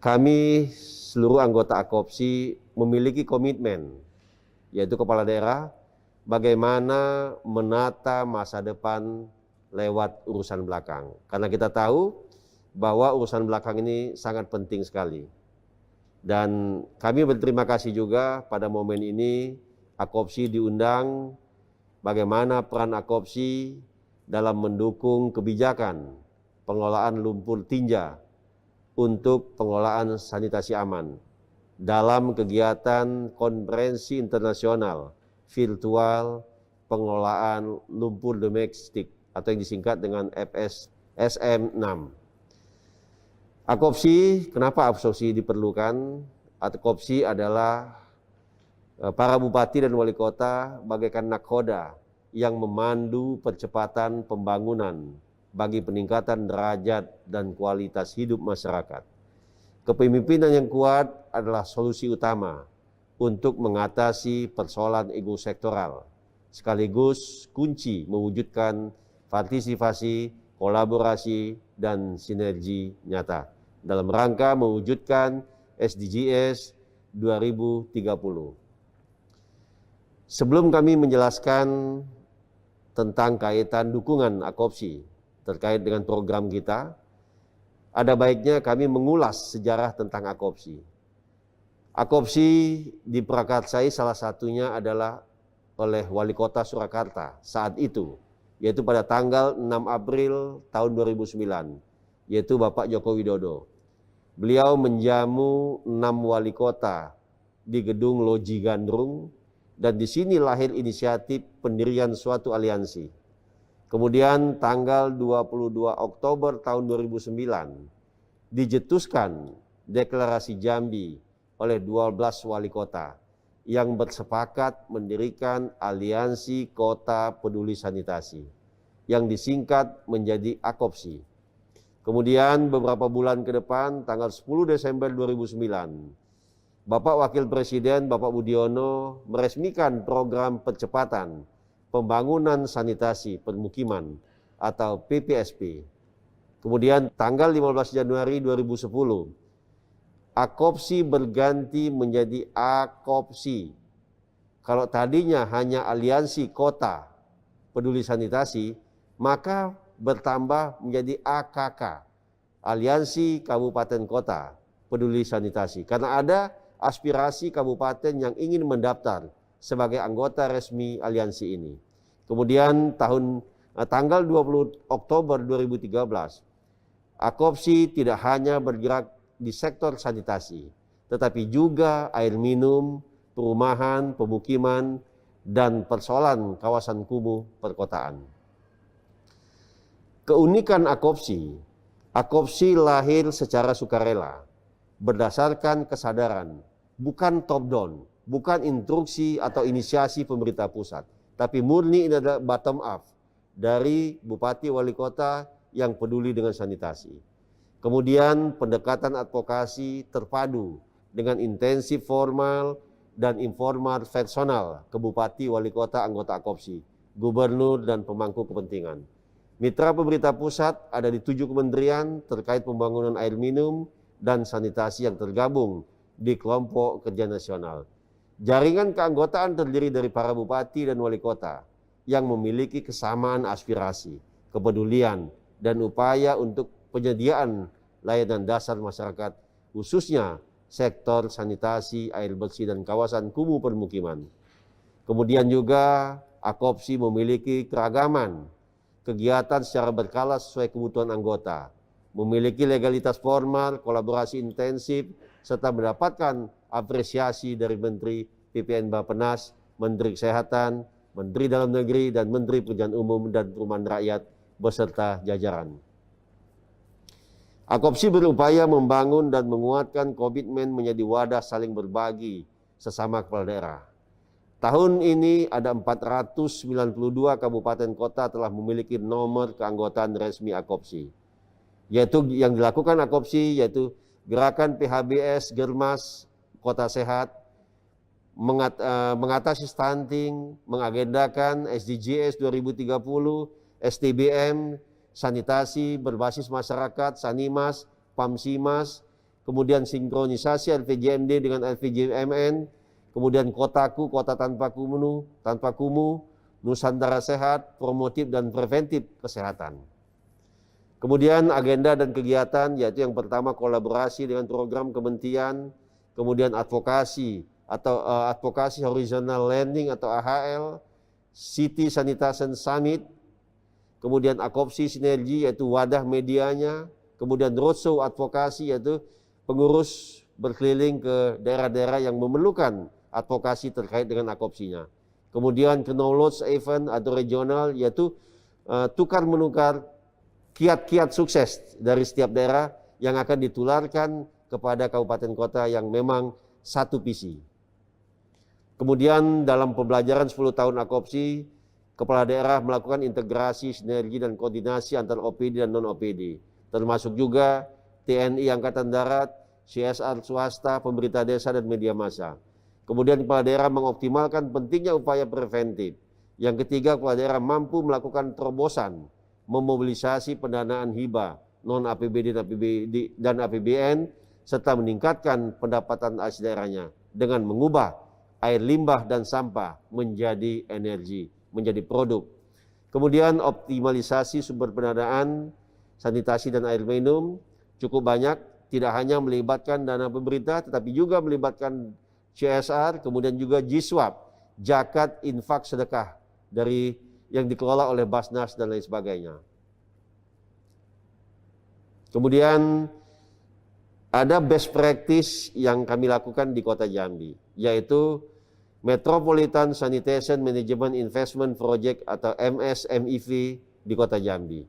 Kami seluruh anggota AKOPSI memiliki komitmen, yaitu kepala daerah, bagaimana menata masa depan lewat urusan belakang. Karena kita tahu bahwa urusan belakang ini sangat penting sekali. Dan kami berterima kasih juga pada momen ini AKOPSI diundang bagaimana peran AKOPSI dalam mendukung kebijakan pengelolaan lumpur tinja untuk pengelolaan sanitasi aman dalam kegiatan konferensi internasional virtual pengelolaan lumpur domestik atau yang disingkat dengan FSSM-6. Akopsi, kenapa akopsi diperlukan? Akopsi adalah para bupati dan wali kota bagaikan nakhoda yang memandu percepatan pembangunan bagi peningkatan derajat dan kualitas hidup masyarakat. Kepemimpinan yang kuat adalah solusi utama untuk mengatasi persoalan ego sektoral, sekaligus kunci mewujudkan partisipasi, kolaborasi, dan sinergi nyata dalam rangka mewujudkan SDGs 2030. Sebelum kami menjelaskan tentang kaitan dukungan akopsi terkait dengan program kita, ada baiknya kami mengulas sejarah tentang akopsi. Akopsi diprakarsai salah satunya adalah oleh Wali Kota Surakarta saat itu, yaitu pada tanggal 6 April tahun 2009, yaitu Bapak Joko Widodo. Beliau menjamu 6 wali kota di gedung Loji Gandrung, dan di sini lahir inisiatif pendirian suatu aliansi. Kemudian tanggal 22 Oktober tahun 2009 dicetuskan deklarasi Jambi oleh 12 wali kota yang bersepakat mendirikan Aliansi Kota Peduli Sanitasi yang disingkat menjadi Akopsi. Kemudian beberapa bulan ke depan tanggal 10 Desember 2009 Bapak Wakil Presiden Bapak Budiono meresmikan program percepatan pembangunan sanitasi permukiman atau PPSP. Kemudian tanggal 15 Januari 2010, Akopsi berganti menjadi Akopsi. Kalau tadinya hanya Aliansi Kota Peduli Sanitasi, maka bertambah menjadi AKK, Aliansi Kabupaten Kota Peduli Sanitasi. Karena ada aspirasi kabupaten yang ingin mendaftar sebagai anggota resmi aliansi ini. Kemudian tanggal 20 Oktober 2013, Akopsi tidak hanya bergerak di sektor sanitasi, tetapi juga air minum, perumahan, pemukiman, dan persoalan kawasan kumuh perkotaan. Keunikan Akopsi, Akopsi lahir secara sukarela, berdasarkan kesadaran, bukan top down, bukan instruksi atau inisiasi pemerintah pusat, tapi murni ini adalah bottom up dari bupati wali kota yang peduli dengan sanitasi. Kemudian pendekatan advokasi terpadu dengan intensif formal dan informal personal ke bupati wali kota anggota Akopsi, gubernur dan pemangku kepentingan. Mitra pemerintah pusat ada di 7 kementerian terkait pembangunan air minum dan sanitasi yang tergabung di kelompok kerja nasional. Jaringan keanggotaan terdiri dari para bupati dan wali kota yang memiliki kesamaan aspirasi, kepedulian, dan upaya untuk penyediaan layanan dasar masyarakat, khususnya sektor sanitasi, air bersih, dan kawasan kumuh permukiman. Kemudian juga Akopsi memiliki keragaman kegiatan secara berkala sesuai kebutuhan anggota, memiliki legalitas formal, kolaborasi intensif, serta mendapatkan apresiasi dari Menteri PPN Bappenas, Menteri Kesehatan, Menteri Dalam Negeri, dan Menteri Pekerjaan Umum dan Perumahan Rakyat beserta jajaran. Akopsi berupaya membangun dan menguatkan komitmen menjadi wadah saling berbagi sesama kepala daerah. Tahun ini ada 492 kabupaten kota telah memiliki nomor keanggotaan resmi Akopsi. Yaitu yang dilakukan Akopsi yaitu gerakan PHBS, Germas, Kota Sehat, mengatasi stunting, mengagendakan SDGs 2030, STBM, sanitasi berbasis masyarakat, Sanimas, Pamsimas, kemudian sinkronisasi LPJMD dengan LPJMN, kemudian Kotaku, Kota Tanpa Kumuh, Nusantara Sehat, promotif dan preventif kesehatan. Kemudian agenda dan kegiatan yaitu yang pertama kolaborasi dengan program kementerian, kemudian advokasi atau advokasi horizontal lending atau AHL, City Sanitation Summit, kemudian Akopsi Sinergi yaitu wadah medianya, kemudian roadshow advokasi yaitu pengurus berkeliling ke daerah-daerah yang memerlukan advokasi terkait dengan Akopsinya. kemudian knowledge event atau regional, yaitu tukar-menukar kiat-kiat sukses dari setiap daerah yang akan ditularkan kepada kabupaten kota yang memang satu visi. Kemudian dalam pembelajaran 10 tahun AKOPSI, kepala daerah melakukan integrasi, sinergi, dan koordinasi antara OPD dan non-OPD, termasuk juga TNI Angkatan Darat, CSR swasta, pemerintah desa, dan media massa. Kemudian kepala daerah mengoptimalkan pentingnya upaya preventif. Yang ketiga, kepala daerah mampu melakukan terobosan, memobilisasi pendanaan hibah, non-APBD dan APBN, serta meningkatkan pendapatan asli daerahnya dengan mengubah air limbah dan sampah menjadi energi, menjadi produk. Kemudian optimalisasi sumber pendanaan, sanitasi dan air minum cukup banyak, tidak hanya melibatkan dana pemerintah, tetapi juga melibatkan CSR, kemudian juga JISWAP, zakat, infak, sedekah dari yang dikelola oleh Basnas dan lain sebagainya. Kemudian ada best practice yang kami lakukan di Kota Jambi, yaitu Metropolitan Sanitation Management Investment Project atau MSMIV di Kota Jambi,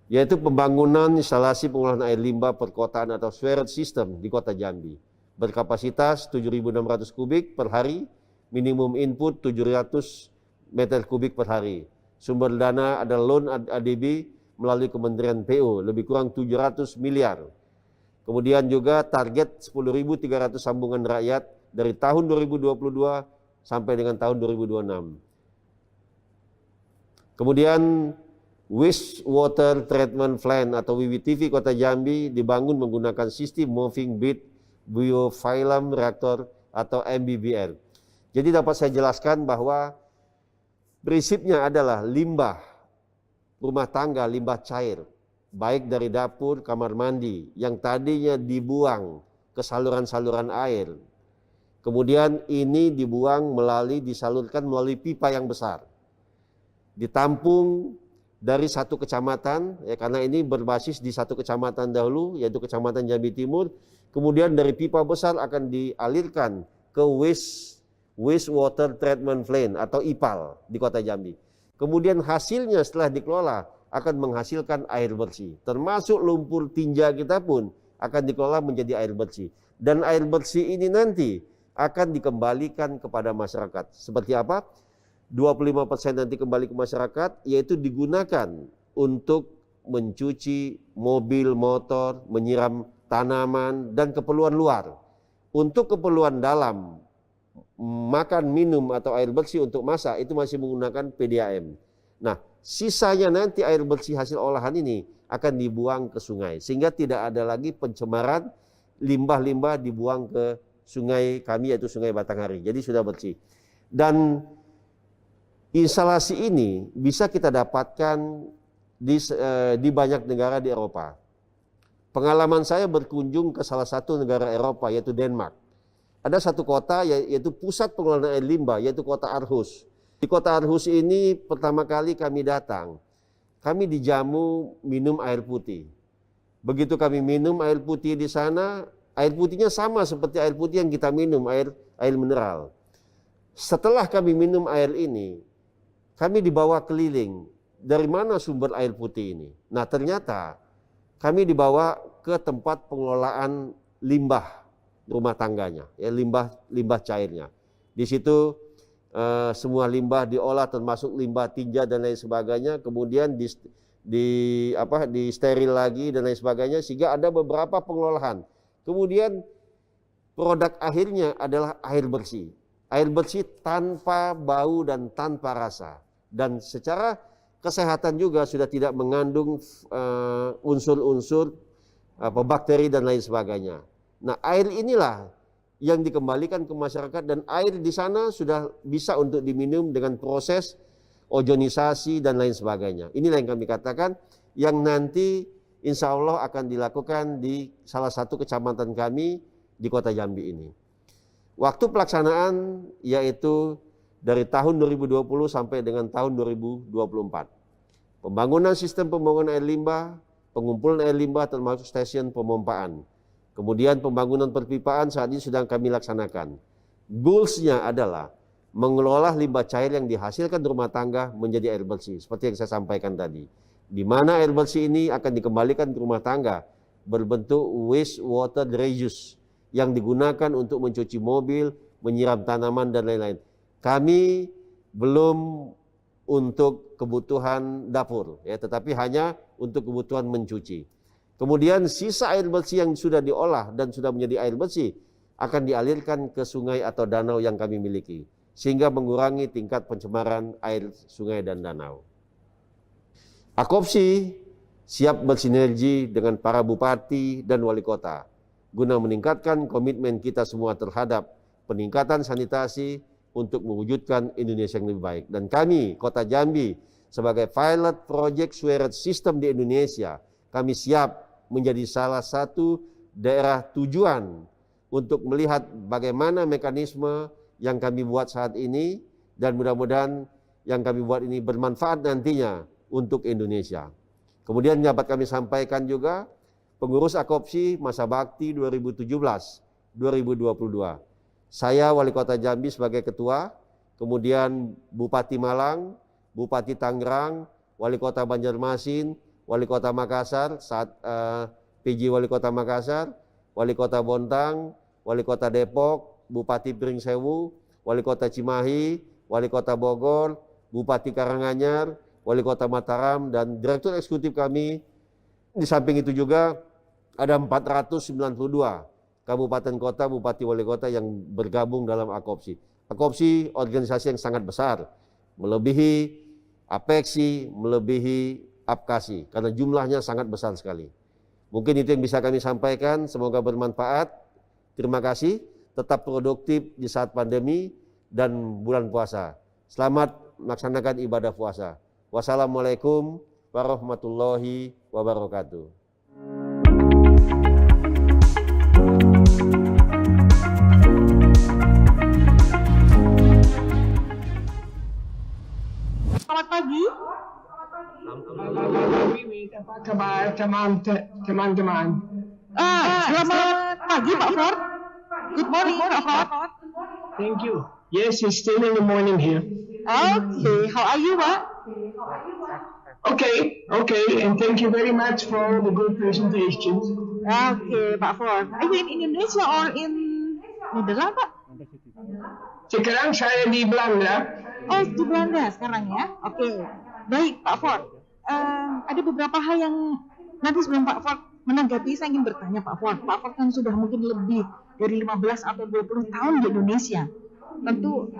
yaitu pembangunan instalasi pengolahan air limbah perkotaan atau sewage system di Kota Jambi, berkapasitas 7.600 kubik per hari, minimum input 700 meter kubik per hari. Sumber dana ada loan ADB melalui Kementerian PU, lebih kurang 700 miliar. Kemudian juga target 10.300 sambungan rakyat dari tahun 2022 sampai dengan tahun 2026. Kemudian Wastewater Treatment Plant atau WWTP Kota Jambi dibangun menggunakan sistem Moving Bed Biofilm Reactor atau MBBR. Jadi dapat saya jelaskan bahwa prinsipnya adalah limbah rumah tangga, limbah cair, baik dari dapur, kamar mandi, yang tadinya dibuang ke saluran-saluran air. Kemudian ini dibuang disalurkan melalui pipa yang besar. Ditampung dari satu kecamatan, ya, karena ini berbasis di satu kecamatan dahulu, yaitu Kecamatan Jambi Timur. Kemudian dari pipa besar akan dialirkan ke Wastewater Treatment Plant atau IPAL di Kota Jambi. Kemudian hasilnya setelah dikelola akan menghasilkan air bersih. Termasuk lumpur tinja kita pun akan dikelola menjadi air bersih. Dan air bersih ini nanti akan dikembalikan kepada masyarakat. Seperti apa? 25% nanti kembali ke masyarakat, yaitu digunakan untuk mencuci mobil, motor, menyiram tanaman, dan keperluan luar. Untuk keperluan dalam, makan, minum, atau air bersih untuk masak, itu masih menggunakan PDAM. Nah, sisanya nanti air bersih hasil olahan ini akan dibuang ke sungai. Sehingga tidak ada lagi pencemaran, limbah-limbah dibuang ke sungai kami, yaitu Sungai Batanghari. Jadi sudah bersih. Dan instalasi ini bisa kita dapatkan di banyak negara di Eropa. Pengalaman saya berkunjung ke salah satu negara Eropa, yaitu Denmark. Ada satu kota yaitu pusat pengelolaan air limbah, yaitu kota Aarhus. Di kota Aarhus ini pertama kali kami datang, kami dijamu minum air putih. Begitu kami minum air putih di sana, air putihnya sama seperti air putih yang kita minum, air mineral. Setelah kami minum air ini, kami dibawa keliling, dari mana sumber air putih ini? Nah, ternyata kami dibawa ke tempat pengelolaan limbah rumah tangganya, ya, limbah cairnya. Di situ semua limbah diolah, termasuk limbah tinja dan lain sebagainya, kemudian di steril lagi dan lain sebagainya, sehingga ada beberapa pengelolaan. Kemudian produk akhirnya adalah air bersih. Air bersih tanpa bau dan tanpa rasa. Dan secara kesehatan juga sudah tidak mengandung unsur-unsur bakteri dan lain sebagainya. Nah, air inilah yang dikembalikan ke masyarakat, dan air di sana sudah bisa untuk diminum dengan proses ozonisasi dan lain sebagainya. Inilah yang kami katakan yang nanti insya Allah akan dilakukan di salah satu kecamatan kami di Kota Jambi ini. Waktu pelaksanaan yaitu dari tahun 2020 sampai dengan tahun 2024. Pembangunan sistem pembuangan air limbah, pengumpulan air limbah termasuk stasiun pemompaan. Kemudian pembangunan perpipaan saat ini sedang kami laksanakan. Goals-nya adalah mengelola limbah cair yang dihasilkan rumah tangga menjadi air bersih. Seperti yang saya sampaikan tadi. Di mana air bersih ini akan dikembalikan ke rumah tangga berbentuk waste water reuse yang digunakan untuk mencuci mobil, menyiram tanaman, dan lain-lain. Kami belum untuk kebutuhan dapur, ya, tetapi hanya untuk kebutuhan mencuci. Kemudian sisa air bersih yang sudah diolah dan sudah menjadi air bersih akan dialirkan ke sungai atau danau yang kami miliki, sehingga mengurangi tingkat pencemaran air sungai dan danau. Akopsi siap bersinergi dengan para bupati dan wali kota guna meningkatkan komitmen kita semua terhadap peningkatan sanitasi untuk mewujudkan Indonesia yang lebih baik. Dan kami, Kota Jambi, sebagai pilot project sewerage system di Indonesia, kami siap menjadi salah satu daerah tujuan untuk melihat bagaimana mekanisme yang kami buat saat ini, dan mudah-mudahan yang kami buat ini bermanfaat nantinya untuk Indonesia. Kemudian dapat kami sampaikan juga pengurus Akopsi masa bakti 2017-2022. Saya Wali Kota Jambi sebagai ketua, kemudian Bupati Malang, Bupati Tangerang, Wali Kota Banjarmasin, Wali Kota Makassar, saat PJ Wali Kota Makassar, Wali Kota Bontang, Wali Kota Depok, Bupati Pringsewu, Wali Kota Cimahi, Wali Kota Bogor, Bupati Karanganyar, Wali Kota Mataram, dan Direktur Eksekutif kami. Di samping itu juga ada 492 kabupaten kota, bupati, wali kota yang bergabung dalam Akopsi. Akopsi organisasi yang sangat besar, melebihi Apeksi, melebihi Apkasi, karena jumlahnya sangat besar sekali. Mungkin itu yang bisa kami sampaikan, semoga bermanfaat. Terima kasih, tetap produktif di saat pandemi dan bulan puasa. Selamat melaksanakan ibadah puasa. Wassalamualaikum warahmatullahi wabarakatuh.
Selamat pagi.
Apa kabar teman-teman?
Selamat pagi Pak Ford. Good morning Pak Ford.
Thank you. Yes, it's still in the morning here.
Okay, how are you Pak?
Okay, and thank you very much for the good presentation.
Okay Pak Ford. Are you in Indonesia or in Nederland Pak?
Sekarang saya di Belanda.
Oh di Belanda sekarang ya. Oke. Baik Pak Ford. Ada beberapa hal yang nanti sebelum Pak Ford menanggapi, saya ingin bertanya Pak Ford. Pak Ford kan sudah mungkin lebih dari 15 atau 20 tahun di Indonesia. Tentu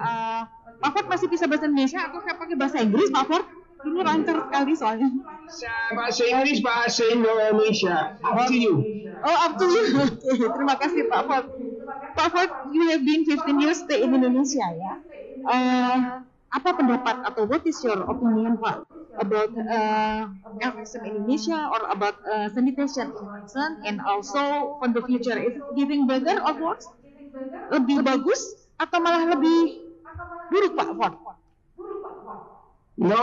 Pak Ford masih bisa bahasa Indonesia atau saya pakai bahasa Inggris Pak Ford? Ini lancar sekali soalnya.
Bahasa Inggris, bahasa Indonesia. Up to you.
Oh, up to you. Okay. Terima kasih Pak Ford. Pak Ford, you have been 15 years stay in Indonesia ya. Apa pendapat atau what is your opinion Pak about FSM Indonesia or about sanitation and also for the future, is it getting better or worse? Lebih bagus atau malah lebih buruk Pak Ford?
No,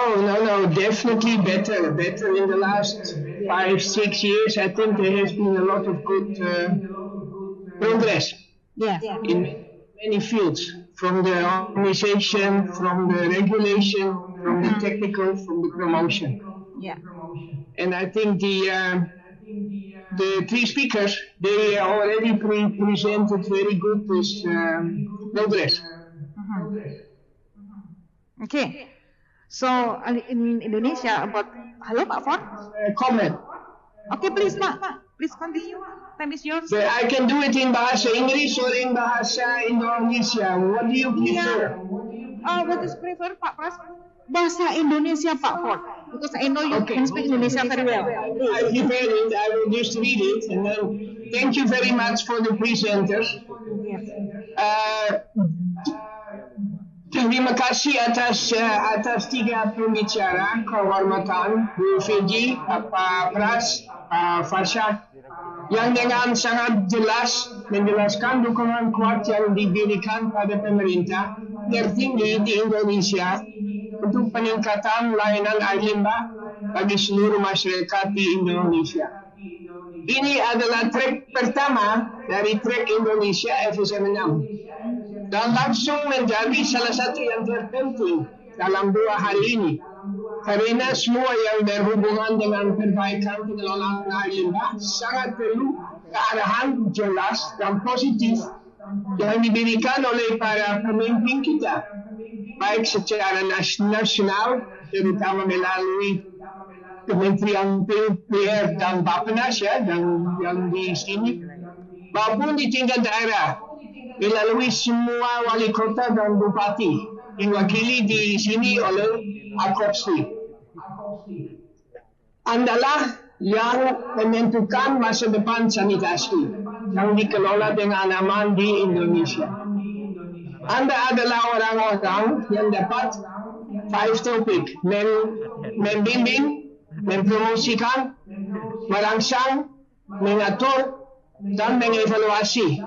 definitely better. Better in the last 5-6 years. I think there has been a lot of good progress in many fields, from the organization, from the regulation, from the technical, from the promotion.
Yeah.
And I think the three speakers, they already presented very good this progress.
Okay. So in Indonesia about hello Pak Ford.
Comment.
Okay, please Pak. Please continue. Time is yours.
So I can do it in bahasa Inggris or in bahasa Indonesia. What do you prefer?
What is prefer Pak Pras? Bahasa Indonesia Pak Ford. Because I know you can speak Indonesia very well.
I prepared it. I will just read it, and then thank you very much for the presenters. Terima kasih atas tiga pembicara, kehormatan Bu Fiji, Pak Pras, Pak Farshad, yang dengan sangat jelas menjelaskan dukungan kuat yang diberikan pada pemerintah tertinggi di Indonesia untuk peningkatan layanan air limbah bagi seluruh masyarakat di Indonesia. Ini adalah trek pertama dari trek Indonesia FSM 6. dan langsung menjadi salah satu yang terpenting dalam 2 hari ini. Karena semua yang berhubungan dengan perbaikan pengelolaan air limbah sangat perlu kearahan jelas dan positif yang diberikan oleh para pemimpin kita, baik secara nasional, terutama melalui Kementerian PUPR dan Bappenas ya, dan yang di sini, maupun di tingkat daerah melalui semua wali kota dan bupati diwakili di sini oleh Akopsi. Andalah yang menentukan masa depan sanitasi yang dikelola dengan aman di Indonesia. Anda adalah orang-orang yang dapat 5 topik, membimbing, mempromosikan, merangsang, mengatur, dan mengevaluasi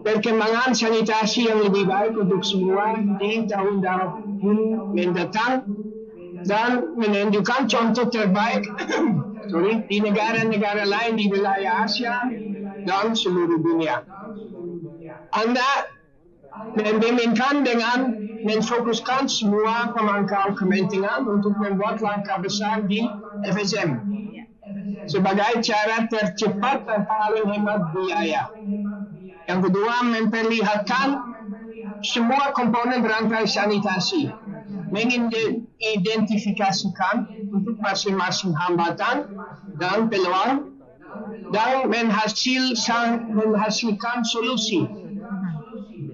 perkembangan sanitasi yang lebih baik untuk semua di tahun-tahun mendatang dan menunjukkan contoh terbaik di negara-negara lain di wilayah Asia dan seluruh dunia. Anda membimbingkan dengan menfokuskan semua pemangku kepentingan untuk membuat langkah besar di FSM sebagai cara tercepat dan paling hemat biaya. Yang kedua, memperlihatkan semua komponen rantai sanitasi, mengidentifikasikan untuk masing-masing hambatan dan peluang, dan menghasilkan solusi.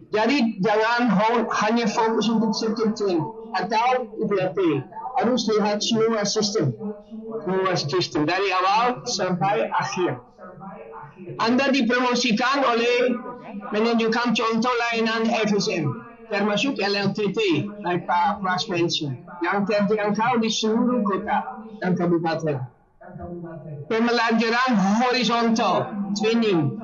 Jadi jangan hanya fokus untuk satu tim atau IPLT, harus lihat semua sistem dari awal sampai akhir. Anda dipromosikan oleh menunjukkan contoh layanan FSM, termasuk LLTT, like Pak Pras mention, yang terjangkau di seluruh kota dan kabupaten. Pembelajaran horizontal, training,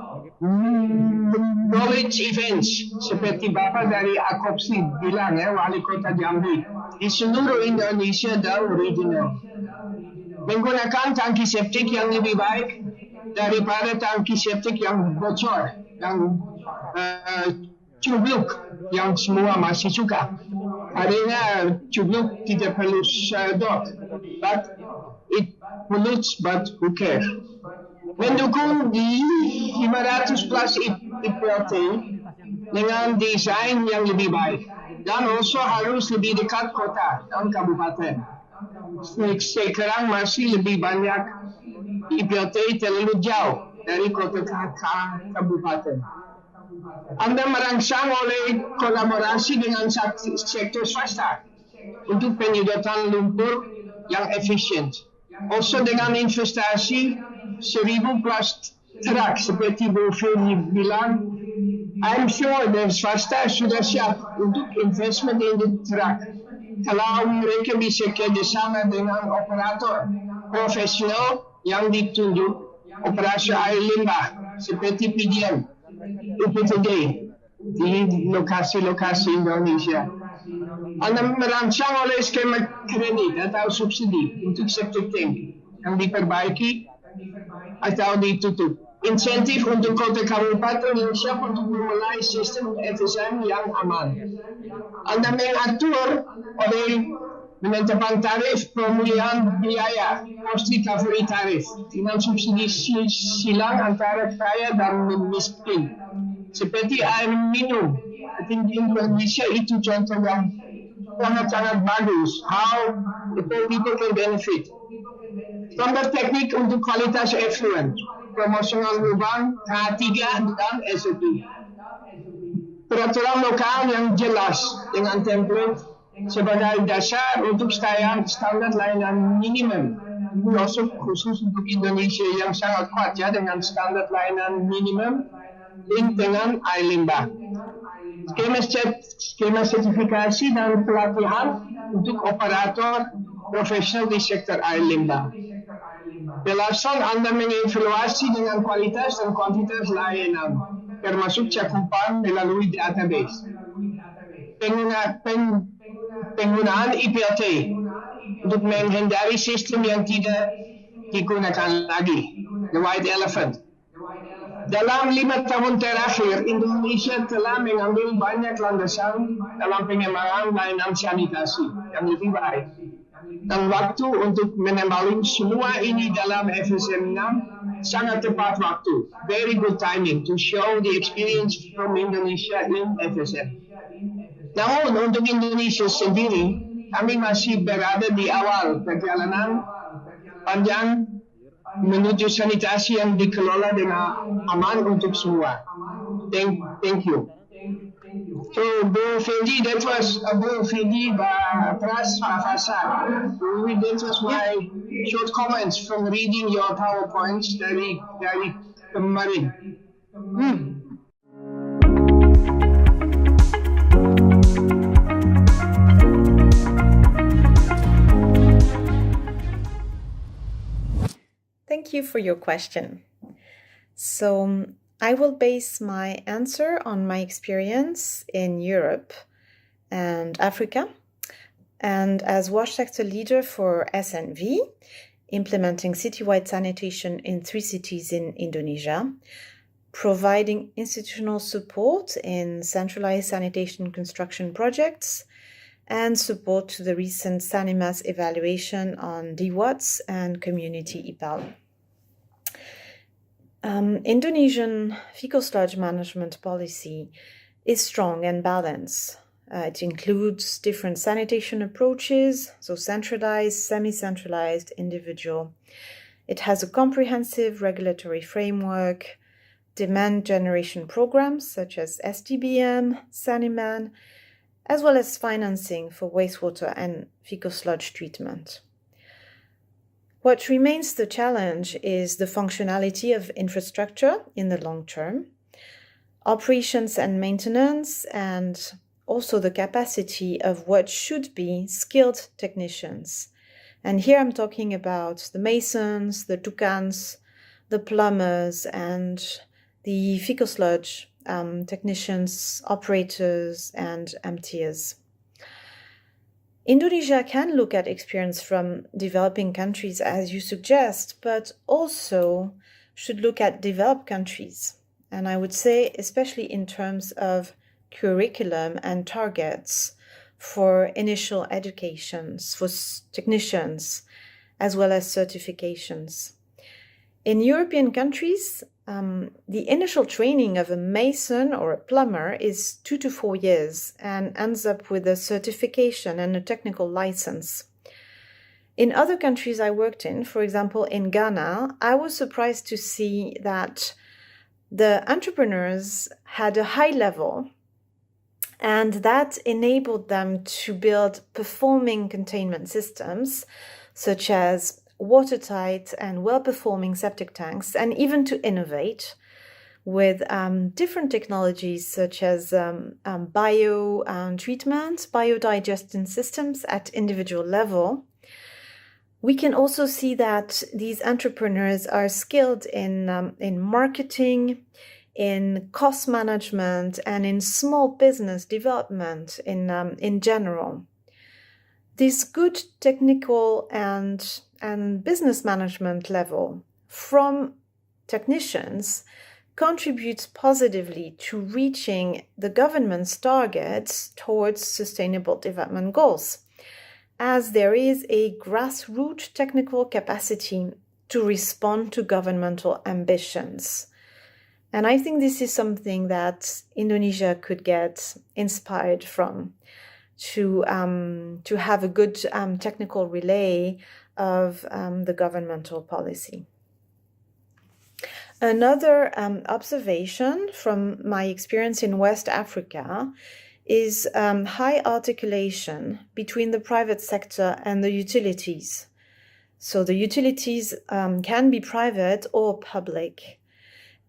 knowledge events, seperti Bapak dari Akopsi bilang ya, Wali Kota Jambi, di seluruh Indonesia dan regional. Menggunakan tangki septik yang lebih baik daripada tangki septik yang bocor, yang cubluk, yang semua masih suka. Adanya cubluk tidak perlu sedot, but it pollutes, but who cares. Mendukung di 500 plus IPLT dengan desain yang lebih baik, dan also harus lebih dekat kota dan kabupaten. Sekarang masih lebih banyak IPLT terlalu jauh dari kota kabupaten. Anda merangsang oleh kolaborasi dengan sektor swasta untuk penyedotan lumpur yang efisien. Also dengan investasi 1,000 plus truk seperti Bu Feli bilang, I'm sure the swasta sudah siap untuk investment in the truck. Kalau mereka bisa kerjasama dengan operator profesional yang ditunjuk operasi air limbah seperti PDM, UPTD di lokasi-lokasi Indonesia. Anda merancang oleh skema kredit atau subsidi untuk sektor tank yang diperbaiki atau ditutup. Insentif untuk kota kabupaten yang siap untuk memulai sistem FSM yang aman. Anda mengatur oleh menetapkan tarif pemulihan biaya, cost recovery tarif, dengan subsidi silang antara kaya dan miskin. Seperti air minum, di Indonesia itu contoh yang sangat-sangat bagus. How the people can benefit. Standar teknik untuk kualitas effluent, promosional lubang, K3 dan SOP. Peraturan lokal yang jelas dengan template sebagai dasar untuk standar layanan minimum. Ini also khusus untuk Indonesia yang sangat kuat ya, dengan standar layanan minimum link dengan air limbah. Skema sertifikasi dan pelatihan untuk operator profesional di sektor air limbah. Belasan Anda mengevaluasi dengan kualitas dan kuantitas layanan, termasuk cakupan melalui database. Penggunaan IPLT untuk menghindari sistem yang tidak digunakan lagi, the white elephant. Dalam 5 tahun terakhir, Indonesia telah mengambil banyak landasan dalam pengembangan layanan sanitasi yang lebih baik. Dan waktu untuk menembalik semua ini dalam FSM 6 sangat tepat waktu. Very good timing to show the experience from Indonesia in FSM. Namun untuk Indonesia sendiri, kami masih berada di awal perjalanan panjang menuju sanitasi yang dikelola dengan aman untuk semua. Thank you. So, Bu Fendi, that was Bu Fendi Pras Farsad. That was my short comments from reading your PowerPoints dari kemarin.
Thank you for your question. So, I will base my answer on my experience in Europe and Africa, and as WASH sector leader for SNV, implementing citywide sanitation in 3 cities in Indonesia, providing institutional support in centralized sanitation construction projects, and support to the recent SANIMAS evaluation on DWATS and community IPAL. Indonesian fecal sludge management policy is strong and balanced. It includes different sanitation approaches, so centralized, semi-centralized, individual. It has a comprehensive regulatory framework, demand generation programs such as SDBM, SANIMAN, as well as financing for wastewater and fecal sludge treatment. What remains the challenge is the functionality of infrastructure in the long term, operations and maintenance, and also the capacity of what should be skilled technicians. And here I'm talking about the masons, the tukans, the plumbers, and the fecal sludge technicians, operators, and emptiers. Indonesia can look at experience from developing countries, as you suggest, but also should look at developed countries. And I would say, especially in terms of curriculum and targets for initial educations, for technicians, as well as certifications. In European countries, the initial training of a mason or a plumber is 2 to 4 years and ends up with a certification and a technical license. In other countries I worked in, for example in Ghana, I was surprised to see that the entrepreneurs had a high level, and that enabled them to build performing containment systems such as watertight and well-performing septic tanks, and even to innovate with different technologies such as bio treatment, biodigestion systems at individual level. We can also see that these entrepreneurs are skilled in marketing, in cost management, and in small business development in general. This good technical and business management level from technicians contributes positively to reaching the government's targets towards sustainable development goals, as there is a grassroots technical capacity to respond to governmental ambitions. And I think this is something that Indonesia could get inspired from, to have a good technical relay of the governmental policy. Another observation from my experience in West Africa is high articulation between the private sector and the utilities. So the utilities can be private or public.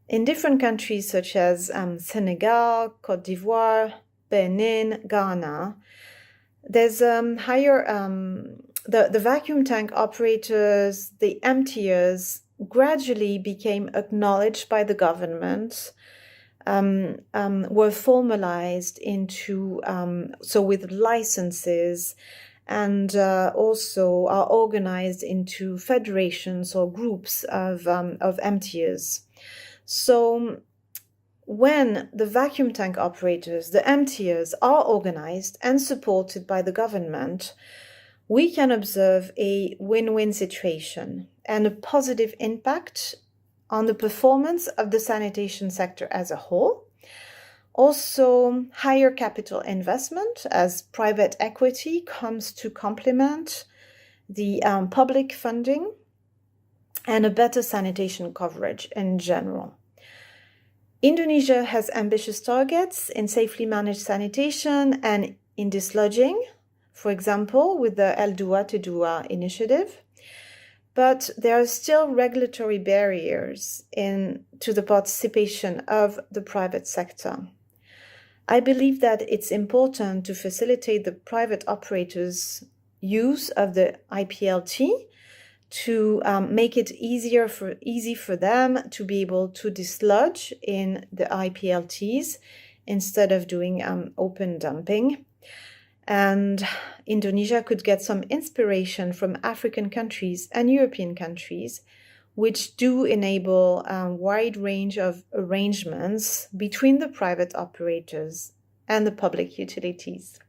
In different countries such as Senegal, Côte d'Ivoire, Benin, Ghana, there's higher, the vacuum tank operators, the emptiers gradually became acknowledged by the government, were formalized into, so with licenses, and also are organized into federations or groups of emptiers. So when the vacuum tank operators, the emptiers, are organized and supported by the government, we can observe a win-win situation and a positive impact on the performance of the sanitation sector as a whole. Also, higher capital investment as private equity comes to complement the public funding, and a better sanitation coverage in general. Indonesia has ambitious targets in safely managed sanitation and in dislodging, for example, with the El Dua to Dua initiative. But there are still regulatory barriers to the participation of the private sector. I believe that it's important to facilitate the private operators' use of the IPLT to make it easy for them to be able to dislodge in the IPLTs instead of doing open dumping. And Indonesia could get some inspiration from African countries and European countries, which do enable a wide range of arrangements between the private operators and the public utilities.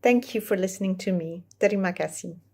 Thank you for listening to me. Terima kasih.